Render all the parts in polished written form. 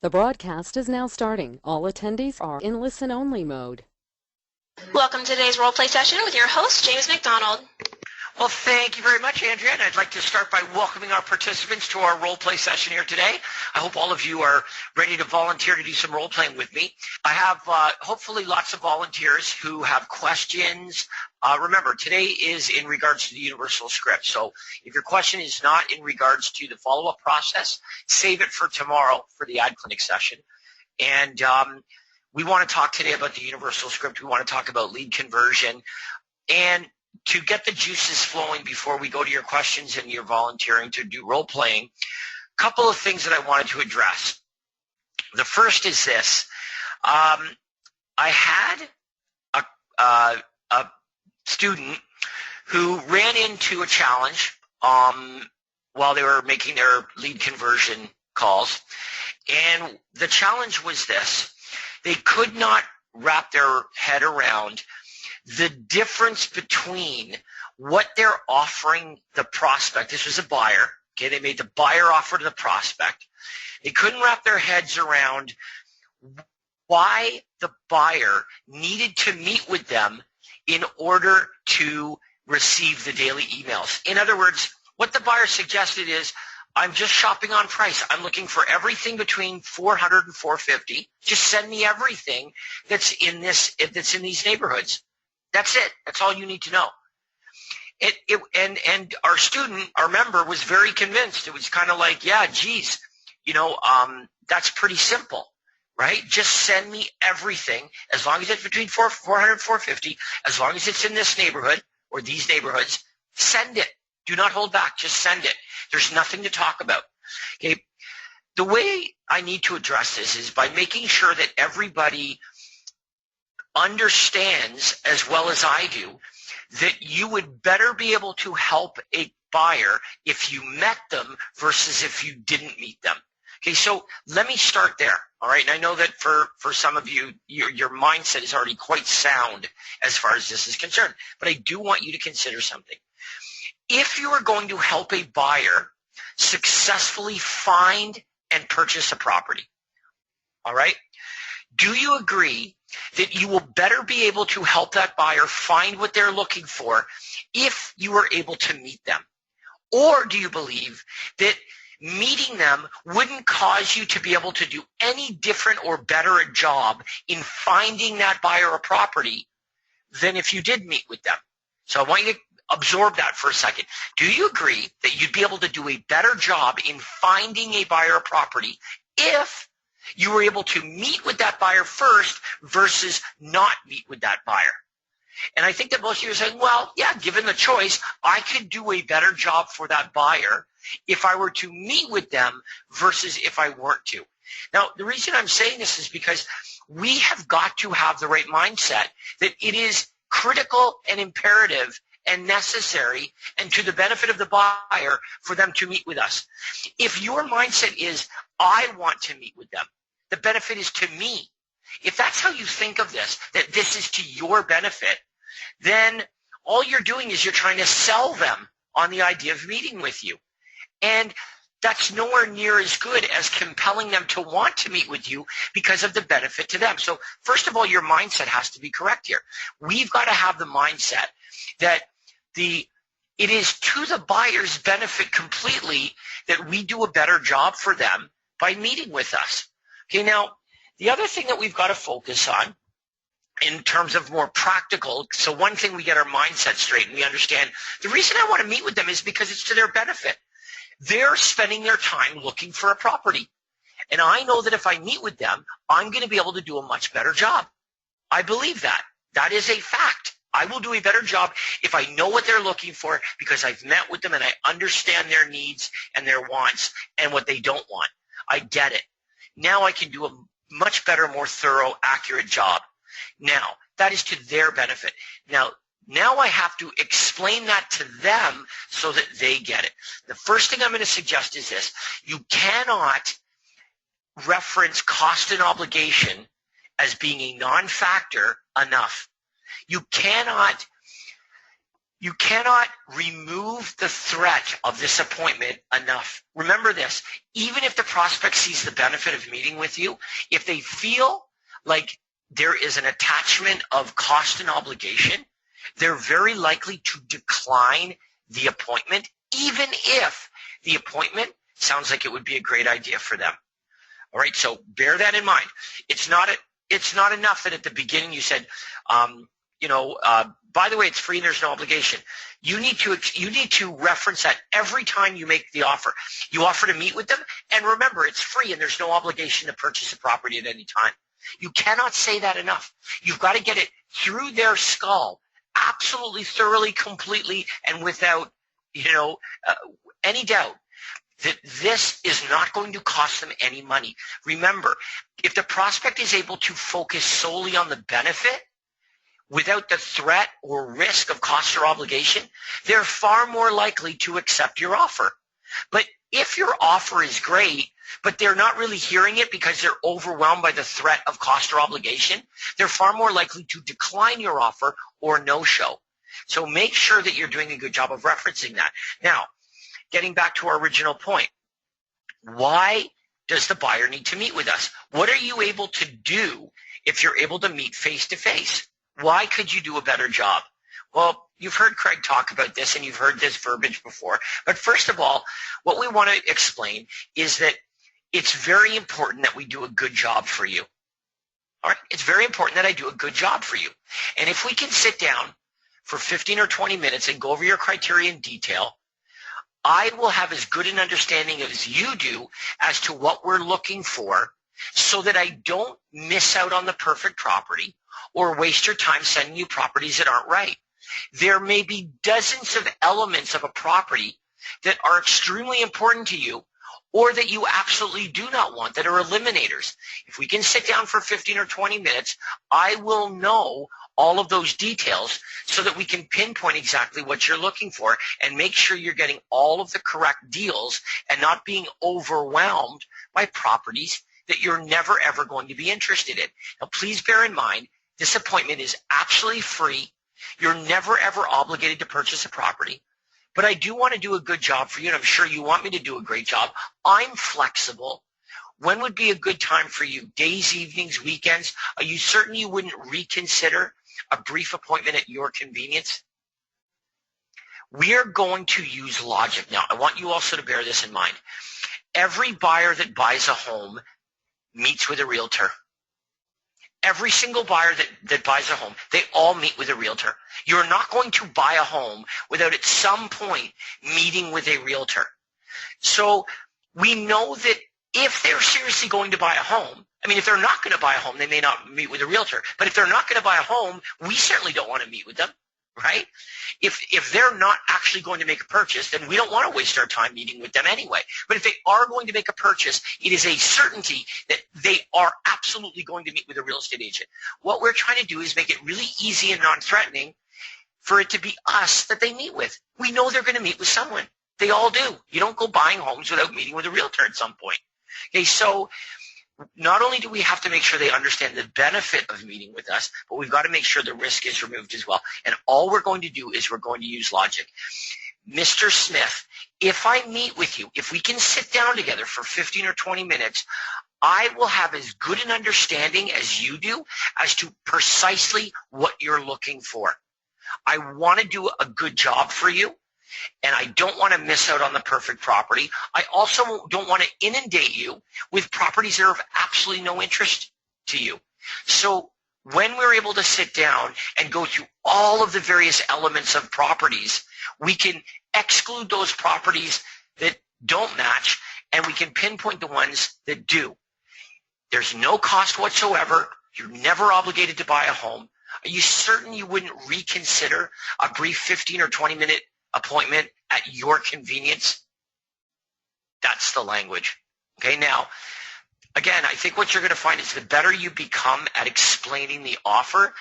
The broadcast is now starting. All attendees are in listen-only mode. Welcome to today's role play session with your host, James McDonald. Well, thank you very much, Andrea, and I'd like to start by welcoming our participants to our role play session here today. I hope all of you are ready to volunteer to do some role playing with me. I have hopefully lots of volunteers who have questions. Remember, today is in regards to the universal script, so if your question is not in regards to the follow-up process, save it for tomorrow for the ad clinic session. And we want to talk today about the universal script. We want to talk about lead conversion. And to get the juices flowing before we go to your questions and your volunteering to do role playing, a couple of things that I wanted to address. The first is this. I had a student who ran into a challenge while they were making their lead conversion calls. And the challenge was this. They could not wrap their head around the difference between what they're offering the prospect. This was a buyer. Okay, they made the buyer offer to the prospect. They couldn't wrap their heads around why the buyer needed to meet with them in order to receive the daily emails. In other words, what the buyer suggested is, I'm just shopping on price. I'm looking for everything between $400 and $450. Just send me everything that's in these neighborhoods. That's it. That's all you need to know. And our student, our member, was very convinced. It was kind of like, yeah, geez, that's pretty simple, right? Just send me everything as long as it's between $400 and $450, as long as it's in this neighborhood or these neighborhoods, send it. Do not hold back. Just send it. There's nothing to talk about. Okay. The way I need to address this is by making sure that everybody understands, as well as I do, that you would better be able to help a buyer if you met them versus if you didn't meet them. Okay, so let me start there, all right? And I know that for some of you, your mindset is already quite sound as far as this is concerned, but I do want you to consider something. If you are going to help a buyer successfully find and purchase a property, all right, do you agree that you will better be able to help that buyer find what they're looking for if you are able to meet them? Or do you believe that meeting them wouldn't cause you to be able to do any different or better a job in finding that buyer a property than if you did meet with them? So I want you to absorb that for a second. Do you agree that you'd be able to do a better job in finding a buyer a property if you were able to meet with that buyer first versus not meet with that buyer? And I think that most of you are saying, well, yeah, given the choice, I could do a better job for that buyer if I were to meet with them versus if I weren't to. Now, the reason I'm saying this is because we have got to have the right mindset that it is critical and imperative and necessary and to the benefit of the buyer for them to meet with us. If your mindset is, I want to meet with them, the benefit is to me. If that's how you think of this, that this is to your benefit, then all you're doing is you're trying to sell them on the idea of meeting with you. And that's nowhere near as good as compelling them to want to meet with you because of the benefit to them. So first of all, your mindset has to be correct here. We've got to have the mindset that it is to the buyer's benefit completely that we do a better job for them by meeting with us. Okay, now, the other thing that we've got to focus on in terms of more practical, so one thing we get our mindset straight and we understand the reason I want to meet with them is because it's to their benefit. They're spending their time looking for a property. And I know that if I meet with them, I'm going to be able to do a much better job. I believe that. That is a fact. I will do a better job if I know what they're looking for because I've met with them and I understand their needs and their wants and what they don't want. I get it. Now I can do a much better, more thorough, accurate job. Now, that is to their benefit. Now I have to explain that to them so that they get it. The first thing I'm going to suggest is this. You cannot reference cost and obligation as being a non-factor enough. You cannot You cannot remove the threat of this appointment enough. Remember this, even if the prospect sees the benefit of meeting with you, if they feel like there is an attachment of cost and obligation, they're very likely to decline the appointment, even if the appointment sounds like it would be a great idea for them. All right, so bear that in mind. It's not enough that at the beginning you said, by the way, it's free and there's no obligation. You need to reference that every time you make the offer. You offer to meet with them, and remember, it's free and there's no obligation to purchase a property at any time. You cannot say that enough. You've got to get it through their skull, absolutely, thoroughly, completely, and without, any doubt that this is not going to cost them any money. Remember, if the prospect is able to focus solely on the benefit, without the threat or risk of cost or obligation, they're far more likely to accept your offer. But if your offer is great, but they're not really hearing it because they're overwhelmed by the threat of cost or obligation, they're far more likely to decline your offer or no-show. So make sure that you're doing a good job of referencing that. Now, getting back to our original point, why does the buyer need to meet with us? What are you able to do if you're able to meet face-to-face? Why could you do a better job? Well, you've heard Craig talk about this and you've heard this verbiage before. But first of all, what we want to explain is that it's very important that we do a good job for you. All right? It's very important that I do a good job for you. And if we can sit down for 15 or 20 minutes and go over your criteria in detail, I will have as good an understanding as you do as to what we're looking for so that I don't miss out on the perfect property or waste your time sending you properties that aren't right. There may be dozens of elements of a property that are extremely important to you or that you absolutely do not want, that are eliminators. If we can sit down for 15 or 20 minutes, I will know all of those details so that we can pinpoint exactly what you're looking for and make sure you're getting all of the correct deals and not being overwhelmed by properties that you're never ever going to be interested in. Now, please bear in mind, this appointment is absolutely free. You're never ever obligated to purchase a property. But I do want to do a good job for you, and I'm sure you want me to do a great job. I'm flexible. When would be a good time for you? Days, evenings, weekends? Are you certain you wouldn't reconsider a brief appointment at your convenience? We are going to use logic. Now, I want you also to bear this in mind. Every buyer that buys a home meets with a realtor. Every single buyer that buys a home, they all meet with a realtor. You're not going to buy a home without at some point meeting with a realtor. So we know that if they're seriously going to buy a home, if they're not going to buy a home, they may not meet with a realtor. But if they're not going to buy a home, we certainly don't want to meet with them, right? If they're not actually going to make a purchase, then we don't want to waste our time meeting with them anyway. But if they are going to make a purchase, it is a certainty that they are absolutely going to meet with a real estate agent. What we're trying to do is make it really easy and non-threatening for it to be us that they meet with. We know they're going to meet with someone. They all do. You don't go buying homes without meeting with a realtor at some point. Okay, so not only do we have to make sure they understand the benefit of meeting with us, but we've got to make sure the risk is removed as well. And all we're going to do is we're going to use logic. Mr. Smith, if I meet with you, if we can sit down together for 15 or 20 minutes, I will have as good an understanding as you do as to precisely what you're looking for. I want to do a good job for you, and I don't want to miss out on the perfect property. I also don't want to inundate you with properties that are of absolutely no interest to you. So when we're able to sit down and go through all of the various elements of properties, we can exclude those properties that don't match, and we can pinpoint the ones that do. There's no cost whatsoever. You're never obligated to buy a home. Are you certain you wouldn't reconsider a brief 15 or 20-minute appointment at your convenience? That's the language. Okay, now, again, I think what you're going to find is the better you become at explaining the offer,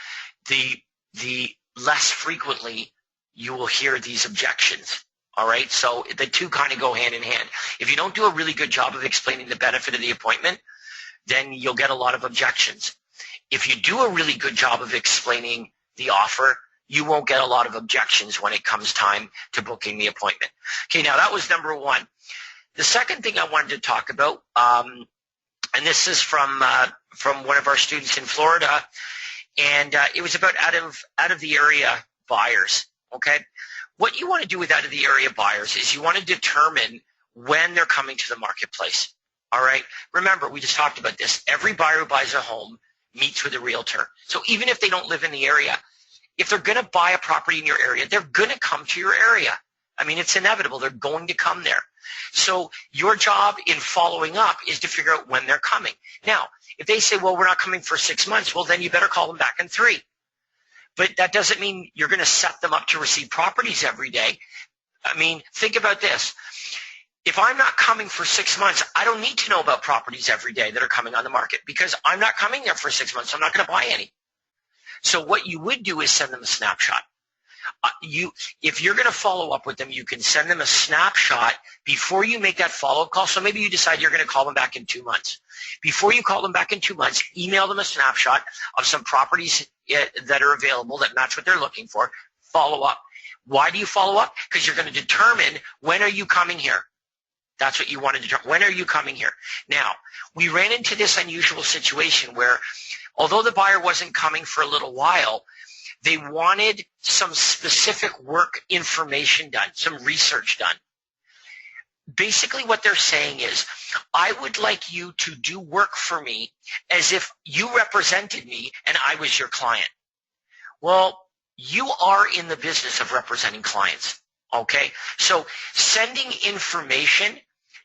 the less frequently you will hear these objections. All right, so the two kind of go hand in hand. If you don't do a really good job of explaining the benefit of the appointment, then you'll get a lot of objections. If you do a really good job of explaining the offer, you won't get a lot of objections when it comes time to booking the appointment. Okay, now that was number one. The second thing I wanted to talk about, and this is from one of our students in Florida, and it was about out of the area buyers. Okay, what you want to do with out of the area buyers is you want to determine when they're coming to the marketplace. All right. Remember, we just talked about this. Every buyer who buys a home meets with a realtor. So even if they don't live in the area, if they're going to buy a property in your area, they're going to come to your area. I mean, it's inevitable. They're going to come there. So your job in following up is to figure out when they're coming. Now, if they say, well, we're not coming for 6 months, well, then you better call them back in 3. But that doesn't mean you're going to set them up to receive properties every day. I mean, think about this. If I'm not coming for 6 months, I don't need to know about properties every day that are coming on the market because I'm not coming there for 6 months. So I'm not going to buy any. So what you would do is send them a snapshot. If you're going to follow up with them, you can send them a snapshot before you make that follow-up call. So maybe you decide you're going to call them back in 2 months. Before you call them back in 2 months, email them a snapshot of some properties that are available that match what they're looking for. Follow up. Why do you follow up? Because you're going to determine when are you coming here. That's what you want to determine. When are you coming here? Now, we ran into this unusual situation where although the buyer wasn't coming for a little while, they wanted some specific work information done, some research done. Basically what they're saying is, I would like you to do work for me as if you represented me and I was your client. Well, you are in the business of representing clients, okay? So sending information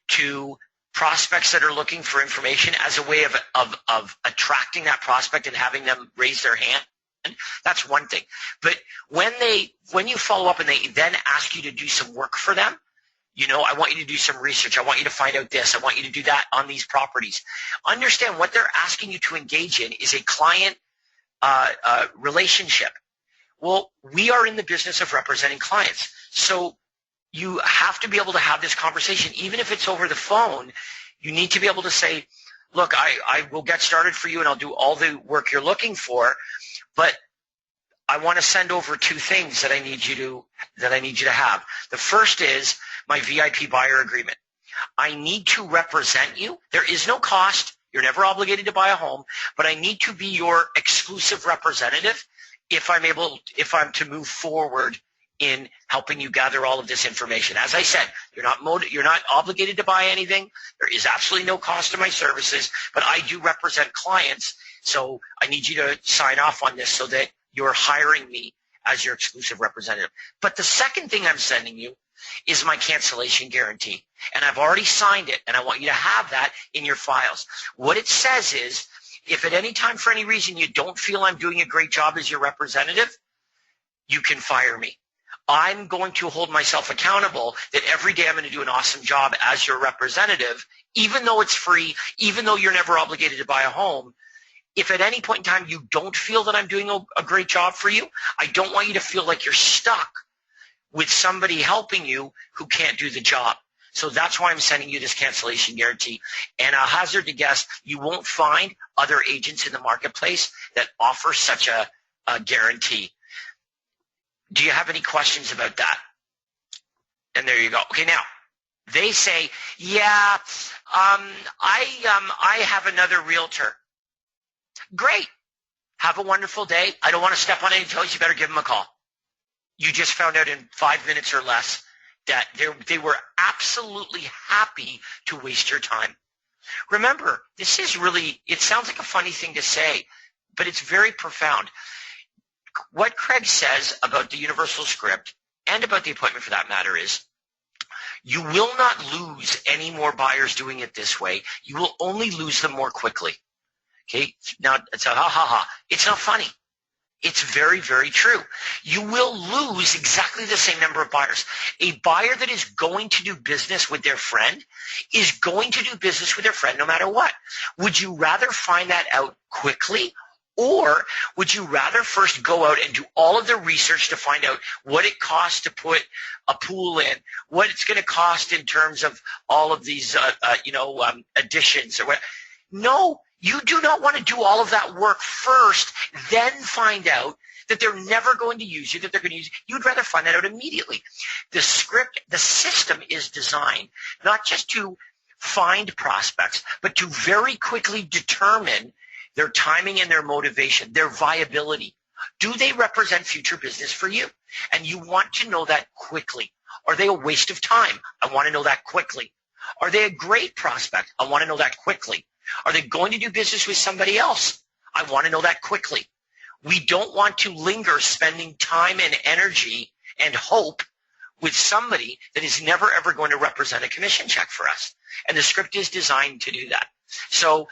to prospects that are looking for information as a way of attracting that prospect and having them raise their hand, that's one thing. But when you follow up and they then ask you to do some work for them, I want you to do some research. I want you to find out this. I want you to do that on these properties. Understand what they're asking you to engage in is a client relationship. Well, we are in the business of representing clients. So you have to be able to have this conversation. Even if it's over the phone, you need to be able to say, look, I will get started for you and I'll do all the work you're looking for, but I want to send over 2 things that I need you to have. The first is my VIP buyer agreement. I need to represent you. There is no cost. You're never obligated to buy a home, but I need to be your exclusive representative if I'm to move forward in helping you gather all of this information. As I said, you're not obligated to buy anything. There is absolutely no cost to my services, but I do represent clients, so I need you to sign off on this so that you're hiring me as your exclusive representative. But the second thing I'm sending you is my cancellation guarantee, and I've already signed it, and I want you to have that in your files. What it says is, if at any time for any reason you don't feel I'm doing a great job as your representative, you can fire me. I'm going to hold myself accountable that every day I'm going to do an awesome job as your representative, even though it's free, even though you're never obligated to buy a home. If at any point in time you don't feel that I'm doing a great job for you, I don't want you to feel like you're stuck with somebody helping you who can't do the job. So that's why I'm sending you this cancellation guarantee. And I'll hazard to guess you won't find other agents in the marketplace that offer such a guarantee. Do you have any questions about that? And there you go. Okay, now, they say, yeah, I have another realtor. Great. Have a wonderful day. I don't want to step on any toes. You better give them a call. You just found out in 5 minutes or less that they were absolutely happy to waste your time. Remember, this is really, it sounds like a funny thing to say, but it's very profound. What Craig says about the universal script and about the appointment for that matter is you will not lose any more buyers doing it this way. You will only lose them more quickly. Okay? Now, it's a ha. It's not funny. It's very, very true. You will lose exactly the same number of buyers. A buyer that is going to do business with their friend is going to do business with their friend no matter what. Would you rather find that out quickly, or would you rather first go out and do all of the research to find out what it costs to put a pool in, what it's going to cost in terms of all of these, additions or what? No. You do not want to do all of that work first, then find out that they're never going to use you, that they're going to use you, you'd rather find that out immediately. The script, the system is designed not just to find prospects, but to very quickly determine their timing and their motivation, their viability. Do they represent future business for you? And you want to know that quickly. Are they a waste of time? I want to know that quickly. Are they a great prospect? I want to know that quickly. Are they going to do business with somebody else? I want to know that quickly. We don't want to linger spending time and energy and hope with somebody that is never ever going to represent a commission check for us. And the script is designed to do that. So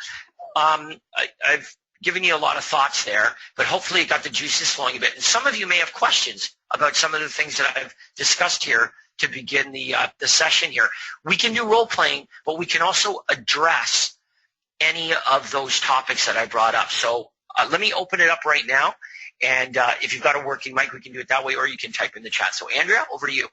I've given you a lot of thoughts there, but hopefully it got the juices flowing a bit. And some of you may have questions about some of the things that I've discussed here to begin the session here. We can do role playing, but we can also address any of those topics that I brought up. So let me open it up right now. And if you've got a working mic, we can do it that way, or you can type in the chat. So Andrea, over to you.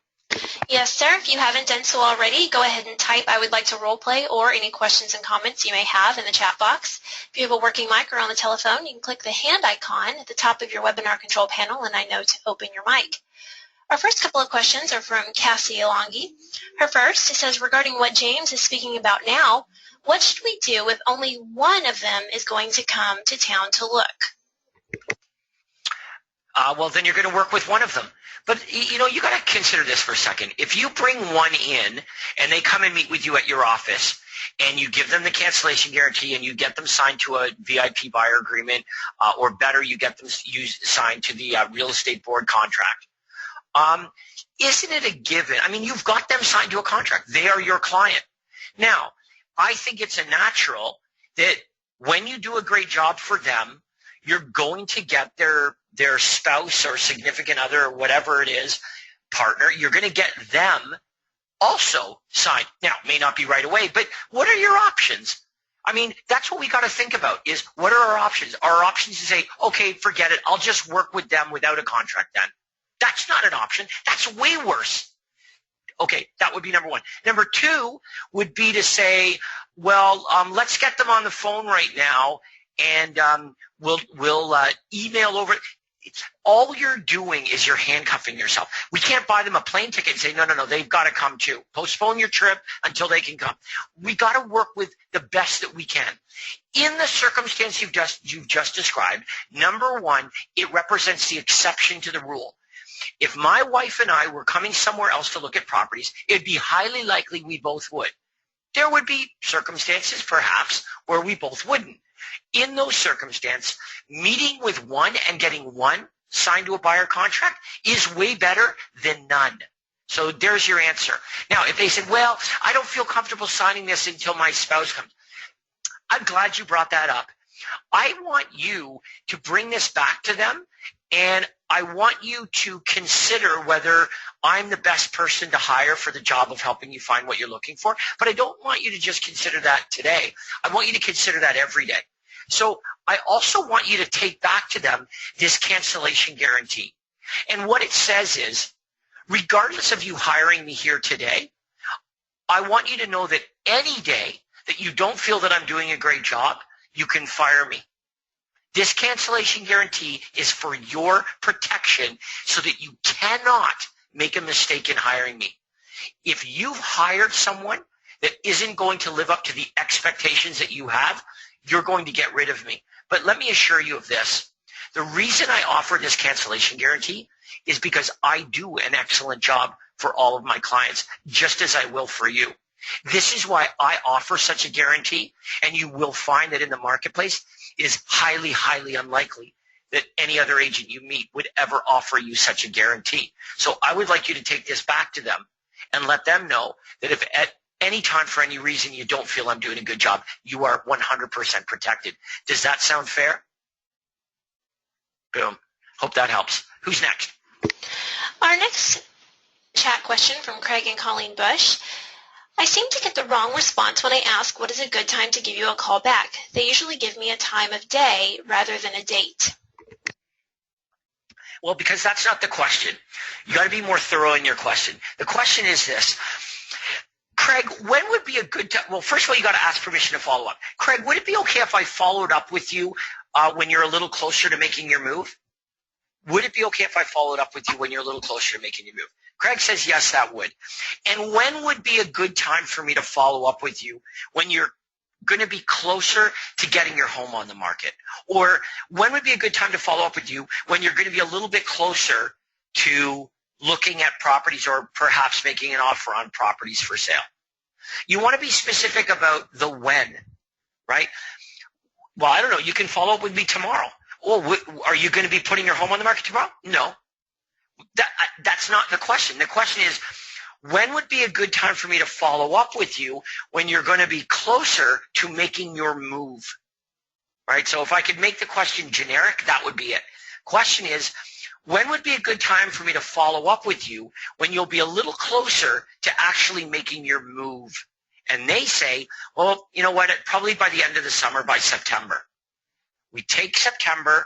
Yes, sir. If you haven't done so already, go ahead and type "I would like to role play" or any questions and comments you may have in the chat box. If you have a working mic or on the telephone, you can click the hand icon at the top of your webinar control panel, and I know to open your mic. Our first couple of questions are from Cassie Alongi. Her first, it says, regarding what James is speaking about now, what should we do if only one of them is going to come to town to look? Well, then you're going to work with one of them. But, you know, you got to consider this for a second. If you bring one in and they come and meet with you at your office and you give them the cancellation guarantee and you get them signed to a VIP buyer agreement, or better, you get them signed to the real estate board contract, isn't it a given? I mean, you've got them signed to a contract. They are your client. Now, I think it's a natural that when you do a great job for them, you're going to get their spouse or significant other or whatever it is, partner, you're going to get them also signed. Now, it may not be right away, but what are your options? I mean, that's what we got to think about is what are our options? Our options to say, okay, forget it. I'll just work with them without a contract then. That's not an option. That's way worse. Okay, that would be number one. Number two would be to say, well, let's get them on the phone right now, and we'll email over. All you're doing is you're handcuffing yourself. We can't buy them a plane ticket and say, no, they've got to come too. Postpone your trip until they can come. We got to work with the best that we can. In the circumstance you've just described, number one, it represents the exception to the rule. If my wife and I were coming somewhere else to look at properties, it'd be highly likely we both would. There would be circumstances, perhaps, where we both wouldn't. In those circumstances, meeting with one and getting one signed to a buyer contract is way better than none. So there's your answer. Now, if they said, well, I don't feel comfortable signing this until my spouse comes, I'm glad you brought that up. I want you to bring this back to them, and I want you to consider whether I'm the best person to hire for the job of helping you find what you're looking for. But I don't want you to just consider that today. I want you to consider that every day. So I also want you to take back to them this cancellation guarantee. And what it says is, regardless of you hiring me here today, I want you to know that any day that you don't feel that I'm doing a great job, you can fire me. This cancellation guarantee is for your protection so that you cannot make a mistake in hiring me. If you've hired someone that isn't going to live up to the expectations that you have, you're going to get rid of me. But let me assure you of this. The reason I offer this cancellation guarantee is because I do an excellent job for all of my clients, just as I will for you. This is why I offer such a guarantee, and you will find that in the marketplace it is highly, highly unlikely that any other agent you meet would ever offer you such a guarantee. So I would like you to take this back to them and let them know that if at any time for any reason you don't feel I'm doing a good job, you are 100% protected. Does that sound fair? Boom. Hope that helps. Who's next? Our next chat question from Craig and Colleen Bush. I seem to get the wrong response when I ask what is a good time to give you a call back. They usually give me a time of day rather than a date. Well, because that's not the question. You got to be more thorough in your question. The question is this. Craig, when would be a good time? Well, first of all, you got to ask permission to follow up. Craig, would it be okay if I followed up with you when you're a little closer to making your move? would it be okay if I followed up with you when you're a little closer to making your move? Craig says, yes, that would. And when would be a good time for me to follow up with you? When you're going to be closer to getting your home on the market? Or when would be a good time to follow up with you when you're going to be a little bit closer to looking at properties or perhaps making an offer on properties for sale? You want to be specific about the when, right? Well, I don't know. You can follow up with me tomorrow. Well, are you going to be putting your home on the market tomorrow? No. That's not the question. The question is, when would be a good time for me to follow up with you when you're going to be closer to making your move, right? So if I could make the question generic, that would be it. Question is, when would be a good time for me to follow up with you when you'll be a little closer to actually making your move? And they say, well, you know what, probably by the end of the summer, by September. We take September,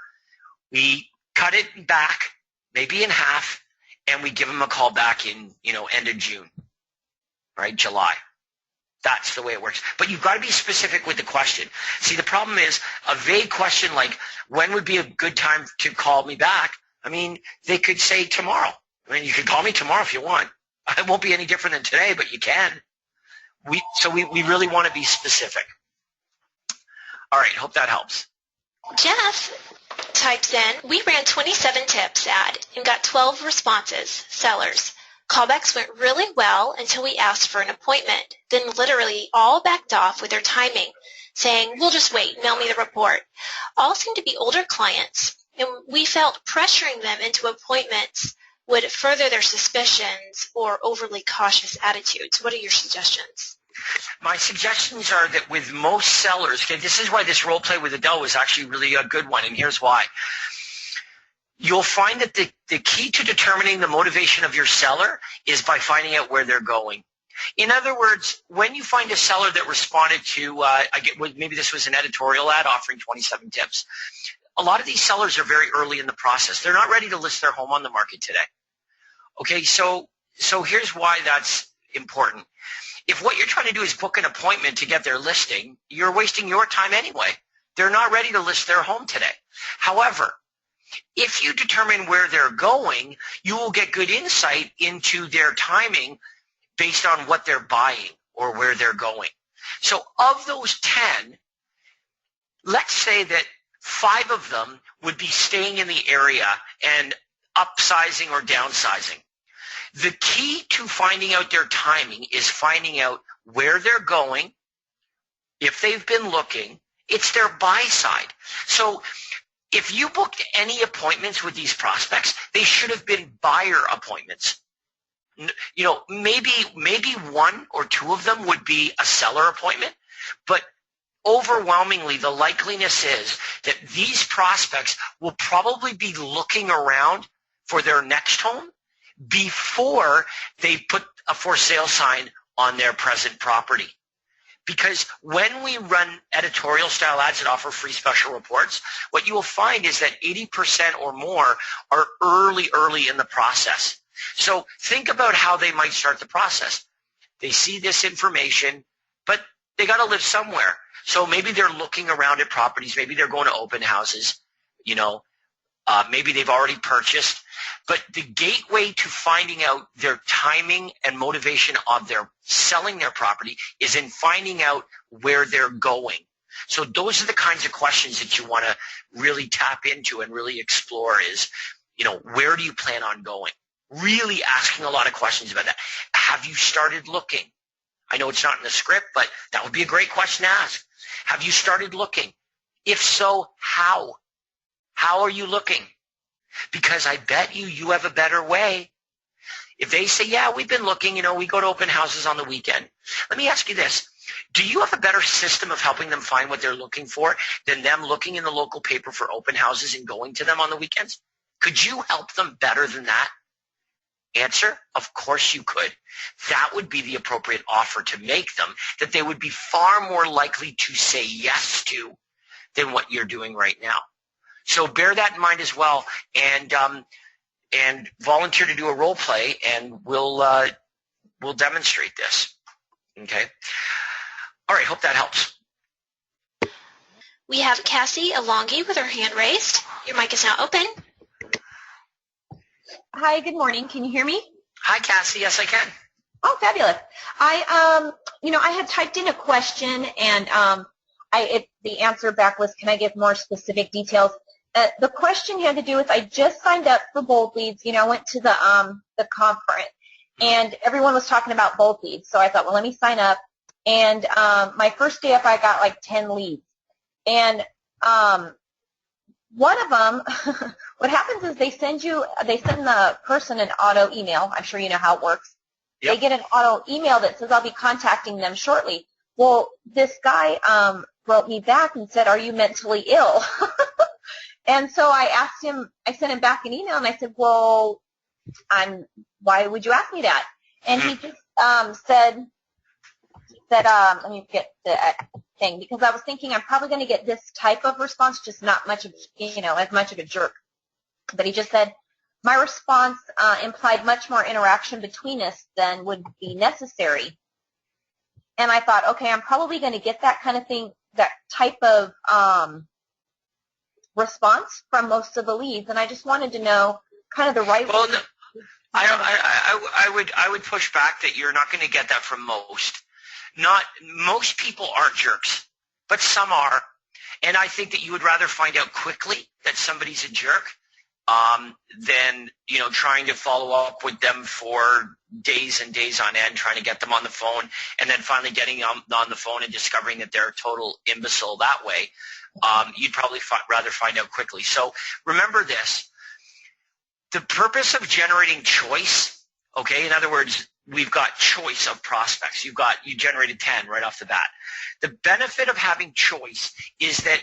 we cut it back, maybe in half, and we give them a call back in, end of June, right, July. That's the way it works. But you've got to be specific with the question. See, the problem is a vague question like, when would be a good time to call me back? I mean, they could say tomorrow. I mean, you can call me tomorrow if you want. It won't be any different than today, but you can. So we really want to be specific. All right, hope that helps. Jeff types in, we ran 27 tips ad and got 12 responses, sellers. Callbacks went really well until we asked for an appointment. Then literally all backed off with their timing, saying, we'll just wait, mail me the report. All seemed to be older clients, and we felt pressuring them into appointments would further their suspicions or overly cautious attitudes. What are your suggestions? My suggestions are that with most sellers, okay, this is why this role play with Adele is actually really a good one, and here's why. You'll find that the key to determining the motivation of your seller is by finding out where they're going. In other words, when you find a seller that responded to, maybe this was an editorial ad offering 27 tips, a lot of these sellers are very early in the process. They're not ready to list their home on the market today. Okay, so here's why that's important. If what you're trying to do is book an appointment to get their listing, you're wasting your time anyway. They're not ready to list their home today. However, if you determine where they're going, you will get good insight into their timing based on what they're buying or where they're going. So of those 10, let's say that 5 of them would be staying in the area and upsizing or downsizing. The key to finding out their timing is finding out where they're going. If they've been looking, it's their buy side. So if you booked any appointments with these prospects, they should have been buyer appointments. Maybe 1 or 2 of them would be a seller appointment, but overwhelmingly the likeliness is that these prospects will probably be looking around for their next home before they put a for sale sign on their present property. Because when we run editorial style ads that offer free special reports, what you will find is that 80% or more are early in the process. So think about how they might start the process. They see this information, but they got to live somewhere. So maybe they're looking around at properties. Maybe they're going to open houses. Maybe they've already purchased. But the gateway to finding out their timing and motivation of their selling their property is in finding out where they're going. So those are the kinds of questions that you want to really tap into and really explore is, where do you plan on going? Really asking a lot of questions about that. Have you started looking? I know it's not in the script, but that would be a great question to ask. Have you started looking? If so, how? How are you looking? Because I bet you have a better way. If they say, yeah, we've been looking, we go to open houses on the weekend. Let me ask you this. Do you have a better system of helping them find what they're looking for than them looking in the local paper for open houses and going to them on the weekends? Could you help them better than that? Answer, of course you could. That would be the appropriate offer to make them that they would be far more likely to say yes to than what you're doing right now. So bear that in mind as well, and volunteer to do a role play, and we'll demonstrate this. Okay. All right. Hope that helps. We have Cassie Alongi with her hand raised. Your mic is now open. Hi, good morning. Can you hear me? Hi, Cassie. Yes, I can. Oh, fabulous. I had typed in a question and the answer back was, can I give more specific details? The question had to do with, I just signed up for Bold Leads. I went to the conference and everyone was talking about Bold Leads. So I thought, well, let me sign up. And my first day up, I got like 10 leads. And one of them, what happens is they send the person an auto email. I'm sure you know how it works. Yep. They get an auto email that says, I'll be contacting them shortly. Well, this guy wrote me back and said, are you mentally ill? And so I sent him back an email and I said, well, why would you ask me that? And he just said, let me get the thing, because I was thinking I'm probably going to get this type of response, just not much of, as much of a jerk. But he just said, my response implied much more interaction between us than would be necessary. And I thought, okay, I'm probably going to get that kind of thing, that type of response from most of the leads. And I just wanted to know kind of the right way. No, I would push back that you're not going to get that from most. Not most people aren't jerks, but some are. And I think that you would rather find out quickly that somebody's a jerk than, trying to follow up with them for days and days on end, trying to get them on the phone, and then finally getting on the phone and discovering that they're a total imbecile that way. You'd probably rather find out quickly. So remember this. The purpose of generating choice, okay, in other words, we've got choice of prospects. You generated 10 right off the bat. The benefit of having choice is that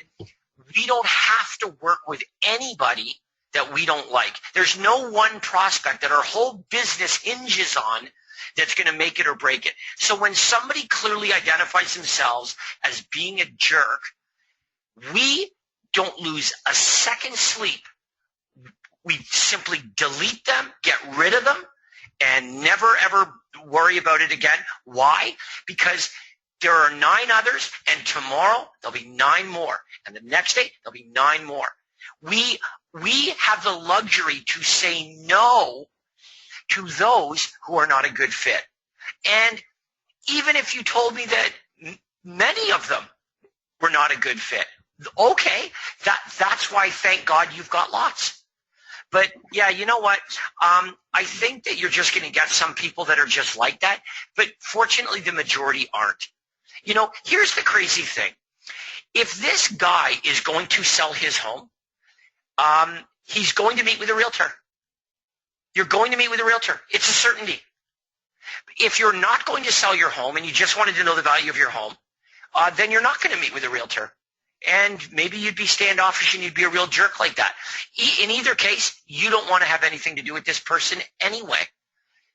we don't have to work with anybody that we don't like. There's no one prospect that our whole business hinges on that's going to make it or break it. So when somebody clearly identifies themselves as being a jerk, we don't lose a second's sleep. We simply delete them, get rid of them, and never, ever worry about it again. Why? Because there are 9 others, and tomorrow there'll be 9 more, and the next day there'll be 9 more. We have the luxury to say no to those who are not a good fit. And even if you told me that many of them were not a good fit, okay, that's why, thank God, you've got lots. But, yeah, you know what? I think that you're just going to get some people that are just like that. But fortunately, the majority aren't. Here's the crazy thing. If this guy is going to sell his home, he's going to meet with a realtor. You're going to meet with a realtor. It's a certainty. If you're not going to sell your home and you just wanted to know the value of your home, then you're not going to meet with a realtor. And maybe you'd be standoffish and you'd be a real jerk like that. In either case, you don't want to have anything to do with this person anyway.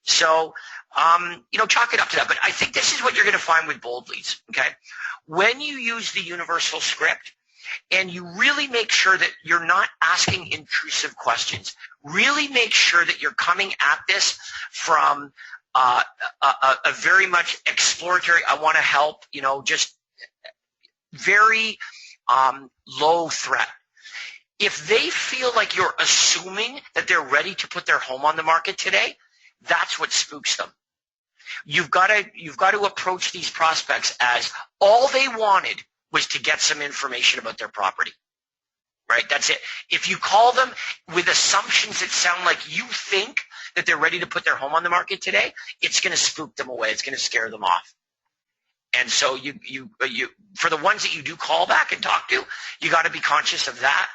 So, chalk it up to that. But I think this is what you're going to find with Bold Leads, okay? When you use the universal script and you really make sure that you're not asking intrusive questions, really make sure that you're coming at this from a very much exploratory, I want to help, just very low threat. If they feel like you're assuming that they're ready to put their home on the market today, that's what spooks them. You've got to approach these prospects as all they wanted was to get some information about their property. Right? That's it. If you call them with assumptions that sound like you think that they're ready to put their home on the market today, it's going to spook them away. It's going to scare them off. And so you for the ones that you do call back and talk to, you got to be conscious of that.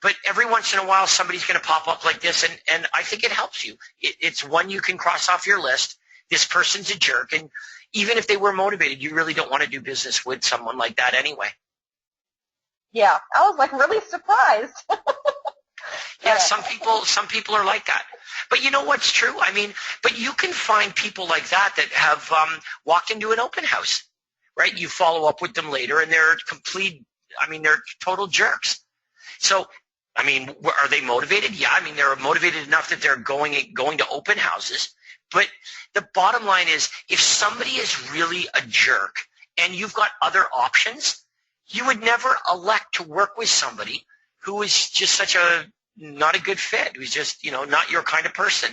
But every once in a while, somebody's going to pop up like this, and I think it helps you. It's one you can cross off your list. This person's a jerk, and even if they were motivated, you really don't want to do business with someone like that anyway. Yeah, I was like really surprised. Yeah, some people are like that. But you know what's true? I mean, but you can find people like that have walked into an open house, right? You follow up with them later, and they're they're total jerks. So, are they motivated? Yeah, they're motivated enough that they're going to open houses. But the bottom line is, if somebody is really a jerk and you've got other options, you would never elect to work with somebody who is just such a not a good fit, who's just, not your kind of person.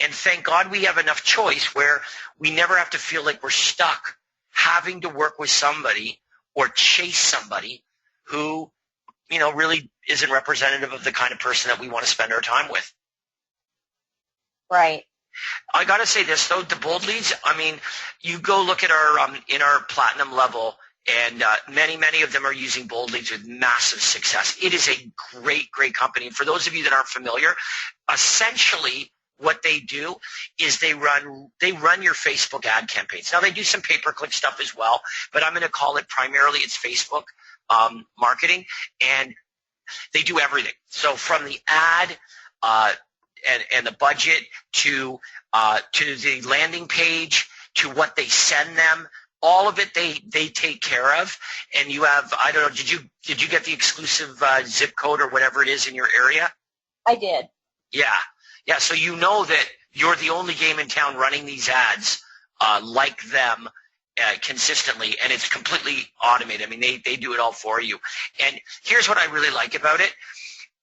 And thank God we have enough choice where we never have to feel like we're stuck having to work with somebody or chase somebody who, really isn't representative of the kind of person that we want to spend our time with. Right. I got to say this, though, the bold leads, you go look at our in our platinum level, and many of them are using bold leads with massive success. It is a great, great company. And for those of you that aren't familiar, essentially what they do is they run your Facebook ad campaigns. Now, they do some pay-per-click stuff as well, but I'm going to call it primarily it's Facebook marketing, and they do everything. So from the ad and the budget to the landing page to what they send them, all of it they take care of. And you have, I don't know, did you get the exclusive zip code or whatever it is in your area? I did. Yeah. So you know that you're the only game in town running these ads like them consistently, and it's completely automated. They do it all for you. And here's what I really like about it.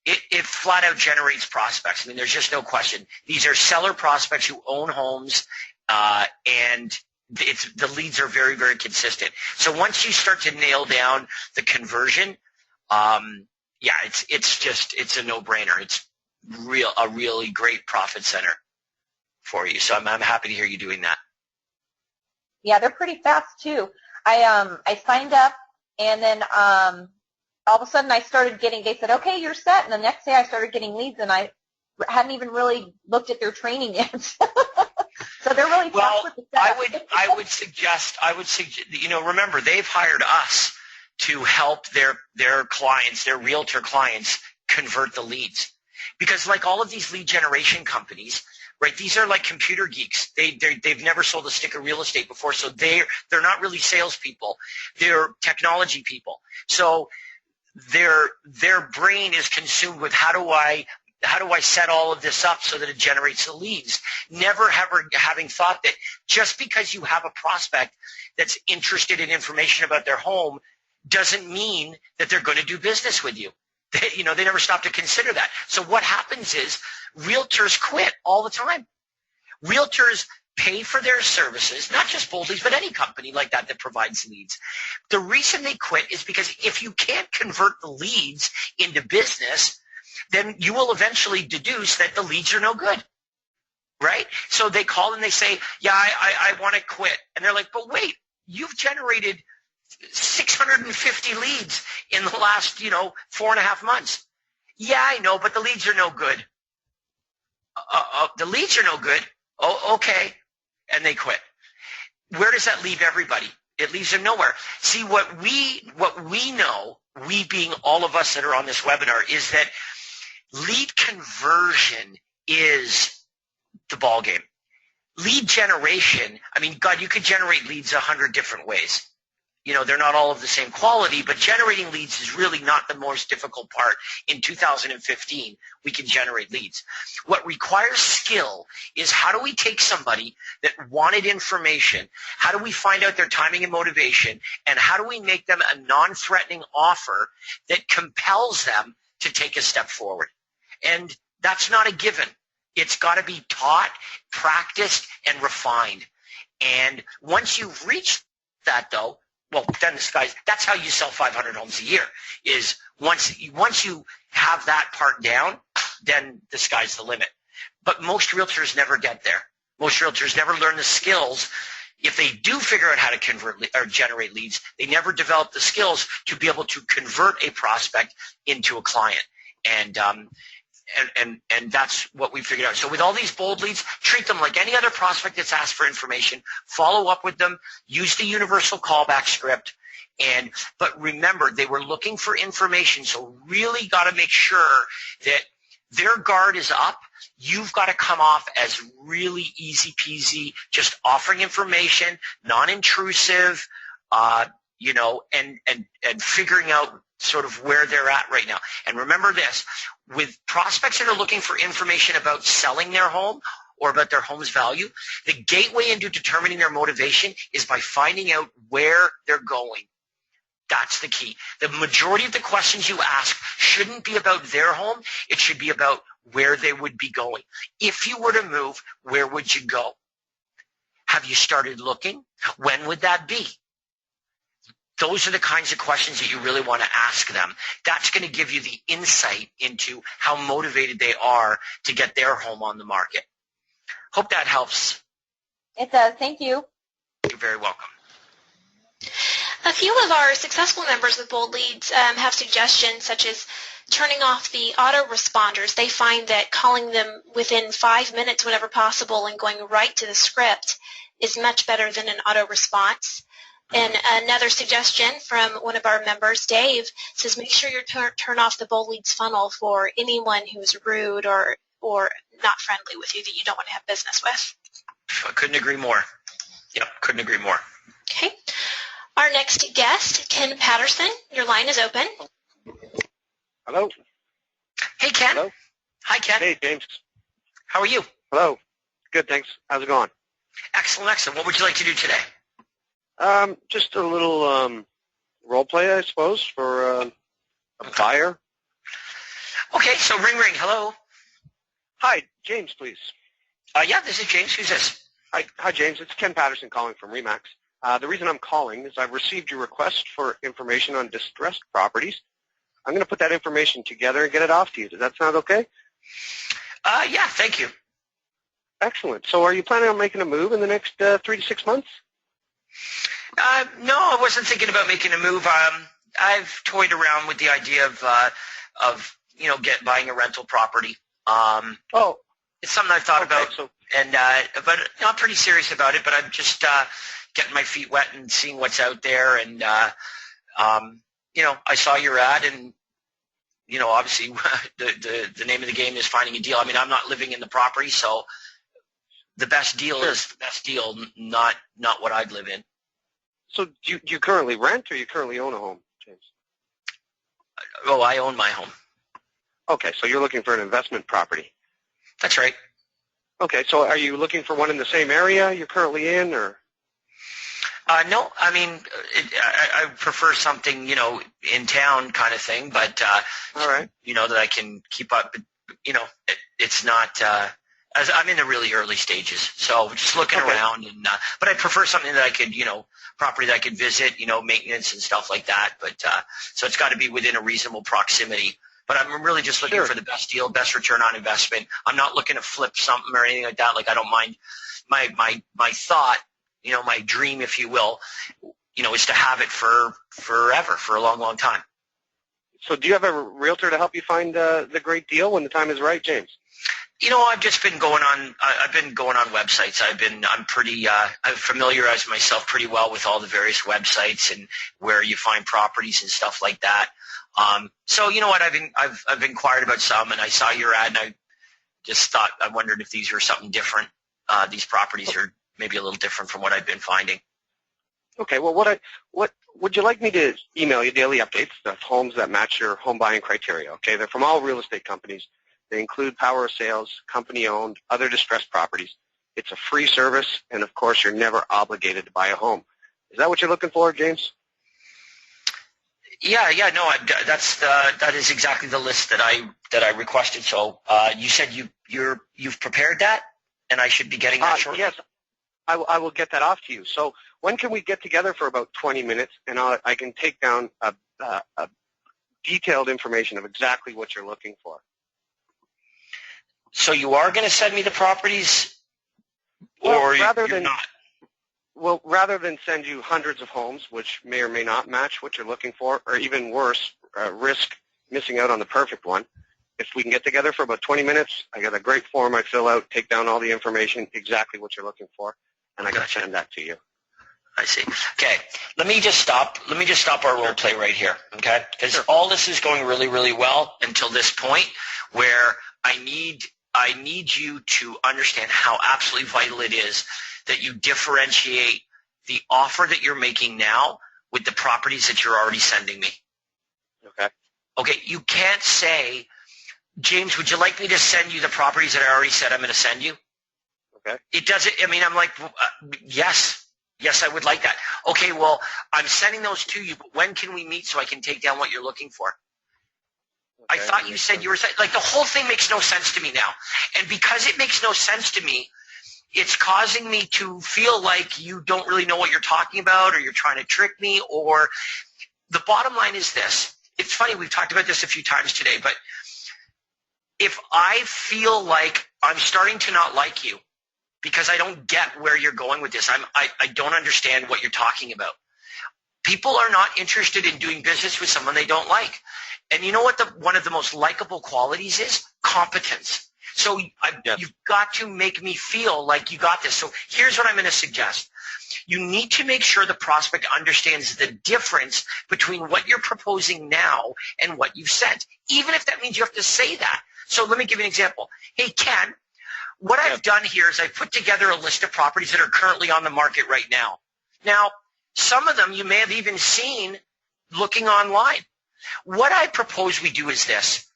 It flat out generates prospects. There's just no question. These are seller prospects who own homes, and the leads are very, very consistent. So once you start to nail down the conversion, it's a no-brainer. It's a really great profit center for you. So I'm happy to hear you doing that. Yeah, they're pretty fast too. I signed up, and then all of a sudden I started getting, they said, okay, you're set. And the next day I started getting leads, and I hadn't even really looked at their training yet. So they're really fast with the setup. I would suggest, remember, they've hired us to help their clients, their realtor clients, convert the leads. Because like all of these lead generation companies, right, these are like computer geeks. They've never sold a stick of real estate before, so they're not really salespeople. They're technology people. So their brain is consumed with how do I set all of this up so that it generates the leads? Never having thought that just because you have a prospect that's interested in information about their home doesn't mean that they're going to do business with you. They never stop to consider that. So what happens is realtors quit all the time. Realtors pay for their services, not just bold leads, but any company like that provides leads. The reason they quit is because if you can't convert the leads into business, then you will eventually deduce that the leads are no good, right? So they call and they say, yeah, I want to quit. And they're like, but wait, you've generated 650 leads in the last, 4.5 months. Yeah, I know, but the leads are no good. The leads are no good. Oh, okay. And they quit. Where does that leave everybody? It leaves them nowhere. See, what we know, we being all of us that are on this webinar, is that lead conversion is the ball game. Lead generation, God, you could generate leads 100 different ways. They're not all of the same quality, but generating leads is really not the most difficult part. In 2015, we can generate leads. What requires skill is how do we take somebody that wanted information, how do we find out their timing and motivation, and how do we make them a non-threatening offer that compels them to take a step forward? And that's not a given. It's got to be taught, practiced, and refined. And once you've reached that, though, well, then that's how you sell 500 homes a year, is once you have that part down, then the sky's the limit. But most realtors never get there. Most realtors never learn the skills. If they do figure out how to convert or generate leads, they never develop the skills to be able to convert a prospect into a client. And that's what we figured out. So with all these bold leads, treat them like any other prospect that's asked for information. Follow up with them. Use the universal callback script. But remember, they were looking for information, so really got to make sure that their guard is up. You've got to come off as really easy peasy, just offering information, non-intrusive, and figuring out sort of where they're at right now. And remember this, with prospects that are looking for information about selling their home or about their home's value, the gateway into determining their motivation is by finding out where they're going. That's the key. The majority of the questions you ask shouldn't be about their home. It should be about where they would be going. If you were to move, where would you go? Have you started looking? When would that be? Those are the kinds of questions that you really want to ask them. That's going to give you the insight into how motivated they are to get their home on the market. Hope that helps. It does. Thank you. You're very welcome. A few of our successful members with Bold Leads have suggestions such as turning off the autoresponders. They find that calling them within 5 minutes whenever possible and going right to the script is much better than an auto response. And another suggestion from one of our members, Dave, says make sure you turn off the Bold Leads funnel for anyone who's rude or not friendly with you that you don't want to have business with. I couldn't agree more. Yep, couldn't agree more. Okay. Our next guest, Ken Patterson. Your line is open. Hello. Hey, Ken. Hello. Hi, Ken. Hey, James. How are you? Hello. Good, thanks. How's it going? Excellent, excellent. What would you like to do today? Just a little role play, I suppose, for a buyer. Okay, so ring, ring. Hello. Hi, James, please. Yeah, this is James. Who's this? Hi, James. It's Ken Patterson calling from RE/MAX. The reason I'm calling is I've received your request for information on distressed properties. I'm going to put that information together and get it off to you. Does that sound okay? Yeah, thank you. Excellent. So are you planning on making a move in the next 3 to 6 months? No, I wasn't thinking about making a move. I've toyed around with the idea of buying a rental property. It's something I've thought about, but I'm pretty serious about it. But I'm just getting my feet wet and seeing what's out there. And I saw your ad, and obviously the name of the game is finding a deal. I mean, I'm not living in the property, so the best deal is the best deal, not what I'd live in. So do you currently rent, or you currently own a home, James? Oh, I own my home. Okay, so you're looking for an investment property. That's right. Okay, so are you looking for one in the same area you're currently in, or? No, I mean, I prefer something, in town kind of thing, but, all right. That I can keep up. It's not, as I'm in the really early stages, so just looking around, and but I prefer something that I could, property that I could visit, maintenance and stuff like that, but, so it's got to be within a reasonable proximity. But I'm really just looking for the best deal, best return on investment. I'm not looking to flip something or anything like that. Like, I don't mind. My thought, my dream, if you will, is to have it for forever, for a long, long time. So do you have a realtor to help you find the great deal when the time is right, James? I've just been going on. I've been going on websites. I'm pretty. I've familiarized myself pretty well with all the various websites and where you find properties and stuff like that. So you know what? I've inquired about some, and I saw your ad, and I just thought, I wondered if these are something different. These properties are maybe a little different from what I've been finding. Okay. Well, what would you like me to email you daily updates of homes that match your home buying criteria? Okay, they're from all real estate companies. They include power of sales, company-owned, other distressed properties. It's a free service, and of course, you're never obligated to buy a home. Is that what you're looking for, James? Yeah, no, that is exactly the list that I requested. So you said you've prepared that, and I should be getting that shortly. Yes, I will get that off to you. So when can we get together for about 20 minutes, and I can take down a detailed information of exactly what you're looking for. So you are going to send me the properties, or you're not? Well, rather than send you hundreds of homes, which may or may not match what you're looking for, or even worse, risk missing out on the perfect one, if we can get together for about 20 minutes, I got a great form I fill out, take down all the information, exactly what you're looking for, and I can send that to you. I see. Okay, let me just stop our role play right here, okay? Because all this is going really, really well until this point where I need you to understand how absolutely vital it is that you differentiate the offer that you're making now with the properties that you're already sending me. Okay, you can't say, James, would you like me to send you the properties that I already said I'm going to send you? Okay. It doesn't, I mean, I'm like, yes. Yes, I would like that. Okay, well, I'm sending those to you, but when can we meet so I can take down what you're looking for? I thought you said you were – like the whole thing makes no sense to me now. And because it makes no sense to me, it's causing me to feel like you don't really know what you're talking about, or you're trying to trick me, or the bottom line is this. It's funny, we've talked about this a few times today, but if I feel like I'm starting to not like you because I don't get where you're going with this, I don't understand what you're talking about. People are not interested in doing business with someone they don't like. And you know what one of the most likable qualities is? Competence. So you've got to make me feel like you got this. So here's what I'm going to suggest. You need to make sure the prospect understands the difference between what you're proposing now and what you've sent, even if that means you have to say that. So let me give you an example. Hey, Ken, what I've done here is I've put together a list of properties that are currently on the market right now. Now, some of them you may have even seen looking online. What I propose we do is this.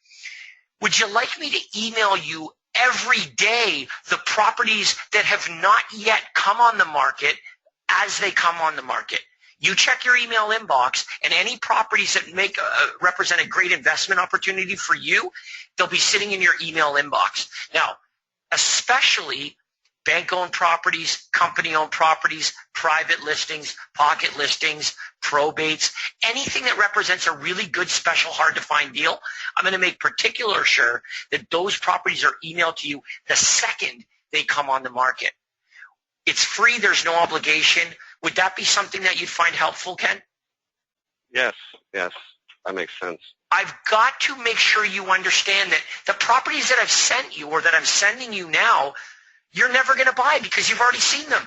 Would you like me to email you every day the properties that have not yet come on the market as they come on the market? You check your email inbox, and any properties that represent a great investment opportunity for you, they'll be sitting in your email inbox. Now, especially bank-owned properties, company-owned properties, private listings, pocket listings, probates, anything that represents a really good, special, hard-to-find deal, I'm going to make particular sure that those properties are emailed to you the second they come on the market. It's free. There's no obligation. Would that be something that you'd find helpful, Ken? Yes, that makes sense. I've got to make sure you understand that the properties that I've sent you or that I'm sending you now, you're never going to buy because you've already seen them.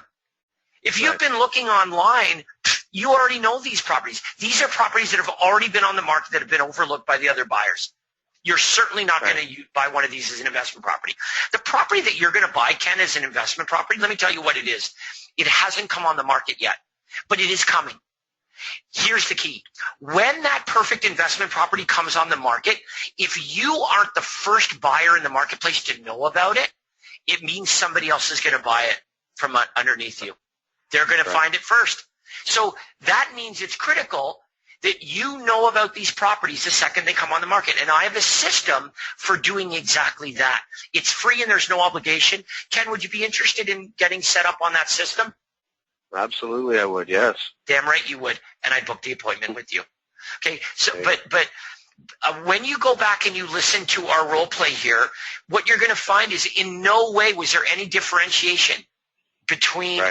If you've been looking online, you already know these properties. These are properties that have already been on the market that have been overlooked by the other buyers. You're certainly not going to buy one of these as an investment property. The property that you're going to buy, Ken, as an investment property, let me tell you what it is. It hasn't come on the market yet, but it is coming. Here's the key. When that perfect investment property comes on the market, if you aren't the first buyer in the marketplace to know about it, it means somebody else is going to buy it from underneath you. They're going to find it first. So that means it's critical that you know about these properties the second they come on the market. And I have a system for doing exactly that. It's free and there's no obligation. Ken, would you be interested in getting set up on that system? Absolutely, I would, yes. Damn right you would. And I'd book the appointment with you. Okay, so but when you go back and you listen to our role play here, what you're going to find is in no way was there any differentiation between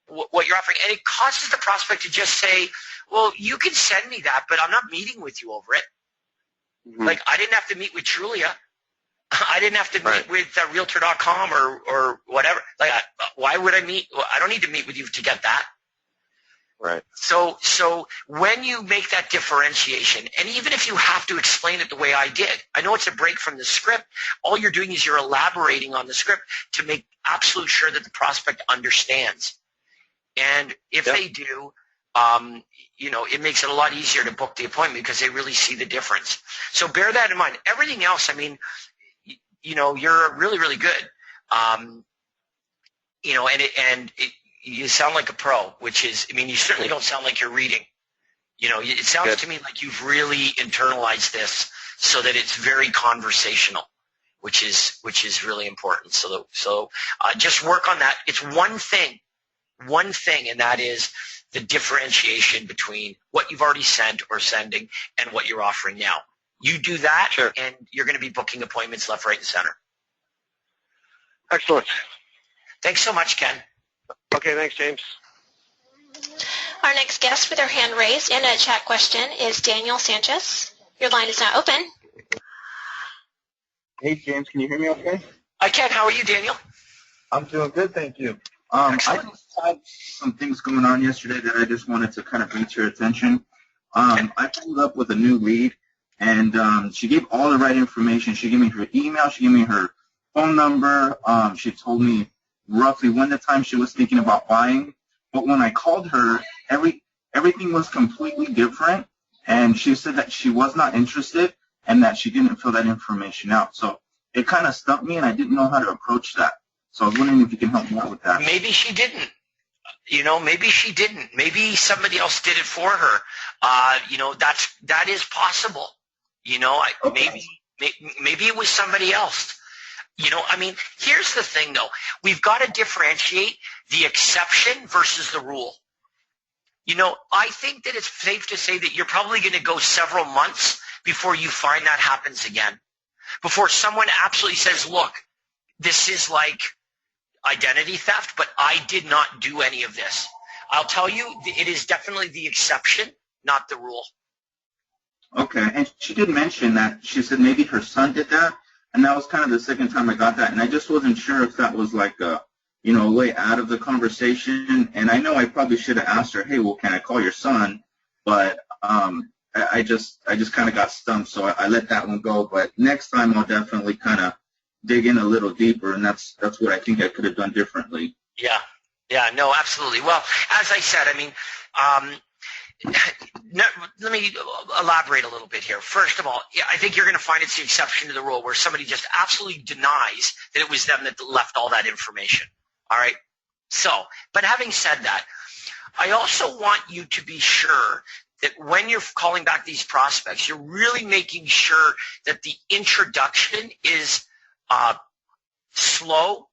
what you're offering. And it causes the prospect to just say, well, you can send me that, but I'm not meeting with you over it. Mm-hmm. Like, I didn't have to meet with Trulia. I didn't have to meet with Realtor.com or whatever. Like, why would I meet? Well, I don't need to meet with you to get that. Right. So when you make that differentiation, and even if you have to explain it the way I did, I know it's a break from the script. All you're doing is you're elaborating on the script to make absolute sure that the prospect understands. And if they do, it makes it a lot easier to book the appointment because they really see the difference. So bear that in mind. Everything else, I mean, you're really, really good. You sound like a pro, which is, I mean, you certainly don't sound like you're reading. It sounds to me like you've really internalized this so that it's very conversational, which is really important. So just work on that. It's one thing, and that is the differentiation between what you've already sent or sending and what you're offering now. You do that, and you're going to be booking appointments left, right, and center. Excellent. Thanks so much, Ken. Okay, thanks, James. Our next guest with her hand raised and a chat question is Daniel Sanchez. Your line is now open. Hey, James, can you hear me okay? I can. How are you, Daniel? I'm doing good, thank you. I just had some things going on yesterday that I just wanted to kind of bring to your attention. I pulled up with a new lead, and she gave all the right information. She gave me her email. She gave me her phone number. She told me roughly when the time she was thinking about buying. But when I called her, everything was completely different, and she said that she was not interested and that she didn't fill that information out. So it kind of stumped me, and I didn't know how to approach that. So I was wondering if you can help me out with that. Maybe she didn't. Maybe she didn't. Maybe somebody else did it for her. That is possible. Okay. Maybe it was somebody else. Here's the thing, though. We've got to differentiate the exception versus the rule. I think that it's safe to say that you're probably going to go several months before you find that happens again. Before someone absolutely says, look, this is like identity theft, but I did not do any of this. I'll tell you, it is definitely the exception, not the rule. Okay, and she did mention that she said maybe her son did that, and that was kind of the second time I got that, and I just wasn't sure if that was like a way out of the conversation. And I know I probably should have asked her, hey, well, can I call your son? But I just kind of got stumped, so I let that one go. But next time I'll definitely kind of dig in a little deeper, and that's what I think I could have done differently. Yeah, no, absolutely. Well, as I said, let me elaborate a little bit here. First of all, I think you're going to find it's the exception to the rule where somebody just absolutely denies that it was them that left all that information. All right? So, but having said that, I also want you to be sure that when you're calling back these prospects, you're really making sure that the introduction is slow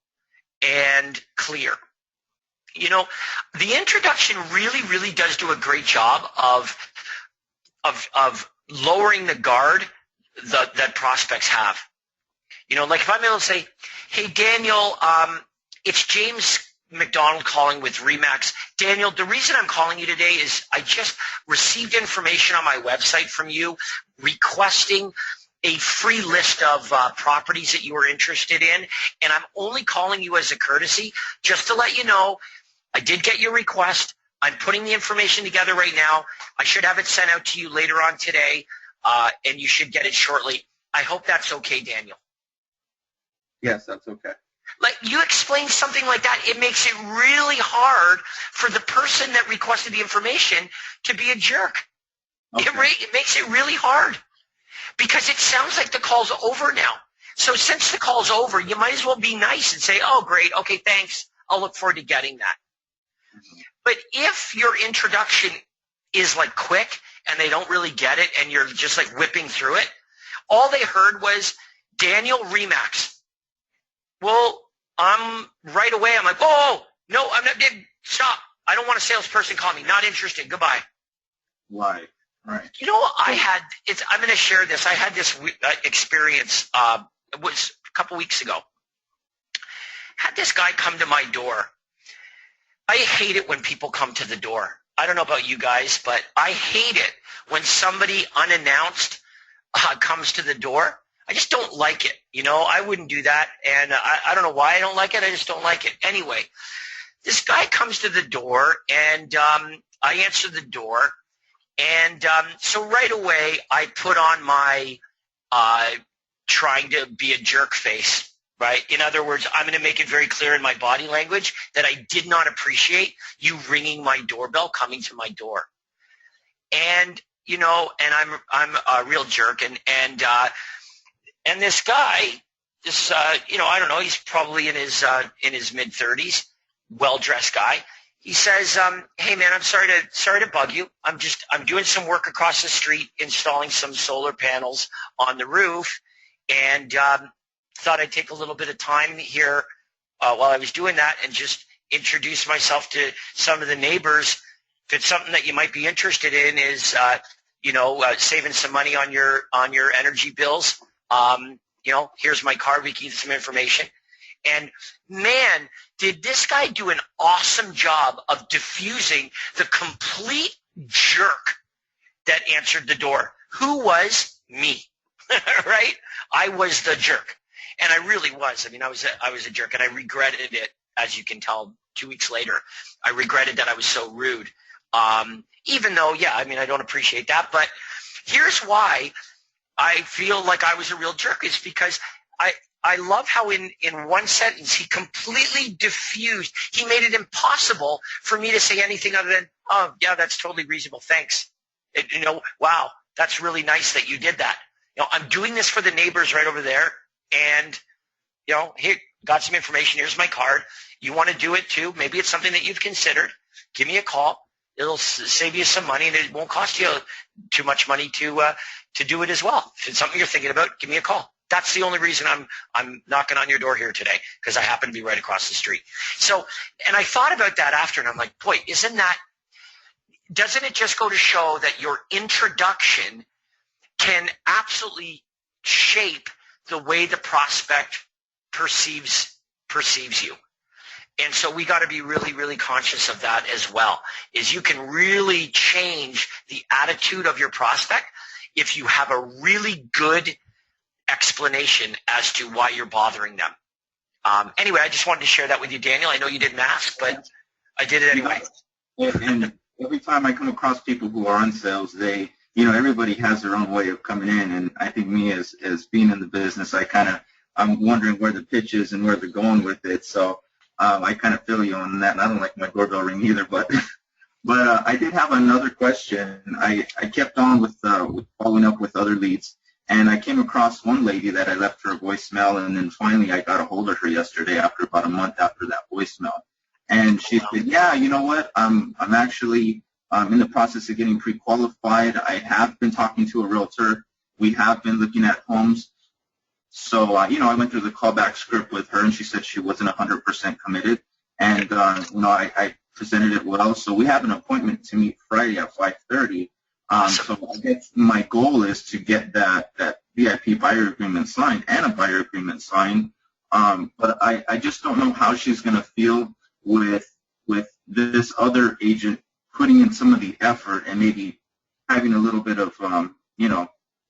and clear. The introduction really, really does do a great job of lowering the guard that prospects have. Like if I'm able to say, hey, Daniel, it's James McDonald calling with Remax. Daniel, the reason I'm calling you today is I just received information on my website from you requesting a free list of properties that you were interested in, and I'm only calling you as a courtesy just to let you know I did get your request. I'm putting the information together right now. I should have it sent out to you later on today, and you should get it shortly. I hope that's okay, Daniel. Yes, that's okay. Like you explain something like that, it makes it really hard for the person that requested the information to be a jerk. Okay. It makes it really hard because it sounds like the call's over now. So since the call's over, you might as well be nice and say, oh, great, okay, thanks. I'll look forward to getting that. Mm-hmm. But if your introduction is like quick and they don't really get it and you're just like whipping through it, all they heard was Daniel Remax. Well, right away, I'm like, oh, no, I'm not, stop. I don't want a salesperson call me. Not interested. Goodbye. Right. I'm going to share this. I had this experience, it was a couple weeks ago. Had this guy come to my door. I hate it when people come to the door. I don't know about you guys, but I hate it when somebody unannounced comes to the door. I just don't like it. I wouldn't do that. And I don't know why I don't like it. I just don't like it. Anyway, this guy comes to the door, and I answer the door. And so right away, I put on my trying to be a jerk face. Right? In other words, I'm going to make it very clear in my body language that I did not appreciate you ringing my doorbell, coming to my door. And, and I'm a real jerk. And this guy, I don't know, he's probably in his mid-30s, well-dressed guy. He says, hey, man, I'm sorry to bug you. I'm doing some work across the street, installing some solar panels on the roof. And thought I'd take a little bit of time here while I was doing that and just introduce myself to some of the neighbors. If it's something that you might be interested in is, saving some money on your energy bills. Here's my card. We can give you some information. And man, did this guy do an awesome job of diffusing the complete jerk that answered the door. Who was me, right? I was the jerk. And I really was. I was a jerk, and I regretted it, as you can tell 2 weeks later. I regretted that I was so rude. Even though, I don't appreciate that. But here's why I feel like I was a real jerk is because I love how in one sentence he completely diffused. He made it impossible for me to say anything other than, oh, yeah, that's totally reasonable. Thanks. Wow, that's really nice that you did that. I'm doing this for the neighbors right over there. And, got some information. Here's my card. You want to do it too? Maybe it's something that you've considered. Give me a call. It'll save you some money, and it won't cost you too much money to do it as well. If it's something you're thinking about, give me a call. That's the only reason I'm knocking on your door here today, because I happen to be right across the street. So, and I thought about that after, and I'm like, boy, doesn't it just go to show that your introduction can absolutely shape the way the prospect perceives you? And so we got to be really, really conscious of that as well, is you can really change the attitude of your prospect if you have a really good explanation as to why you're bothering them. Anyway, I just wanted to share that with you, Daniel. I know you didn't ask, but I did it anyway. And every time I come across people who are in sales, everybody has their own way of coming in. And I think me as being in the business, I'm wondering where the pitch is and where they're going with it. So I kind of feel you on that. And I don't like my doorbell ring either, but I did have another question. I kept on with following up with other leads, and I came across one lady that I left her a voicemail, and then finally I got a hold of her yesterday after about a month after that voicemail. And she said, yeah, you know what, I'm actually in the process of getting pre-qualified. I have been talking to a realtor. We have been looking at homes. So, I went through the callback script with her, and she said she wasn't 100% committed. And, I presented it well. So we have an appointment to meet Friday at 5:30. So I guess my goal is to get that VIP buyer agreement signed and a buyer agreement signed. But I just don't know how she's going to feel with this other agent putting in some of the effort and maybe having a little bit of,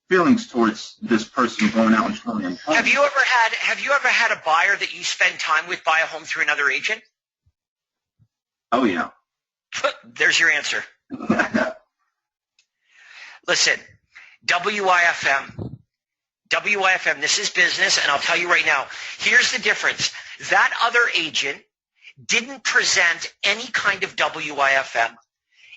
feelings towards this person going out and showing them. Have you ever had a buyer that you spend time with buy a home through another agent? Oh, yeah. There's your answer. Listen, WIFM, this is business, and I'll tell you right now, here's the difference. That other agent didn't present any kind of WIFM.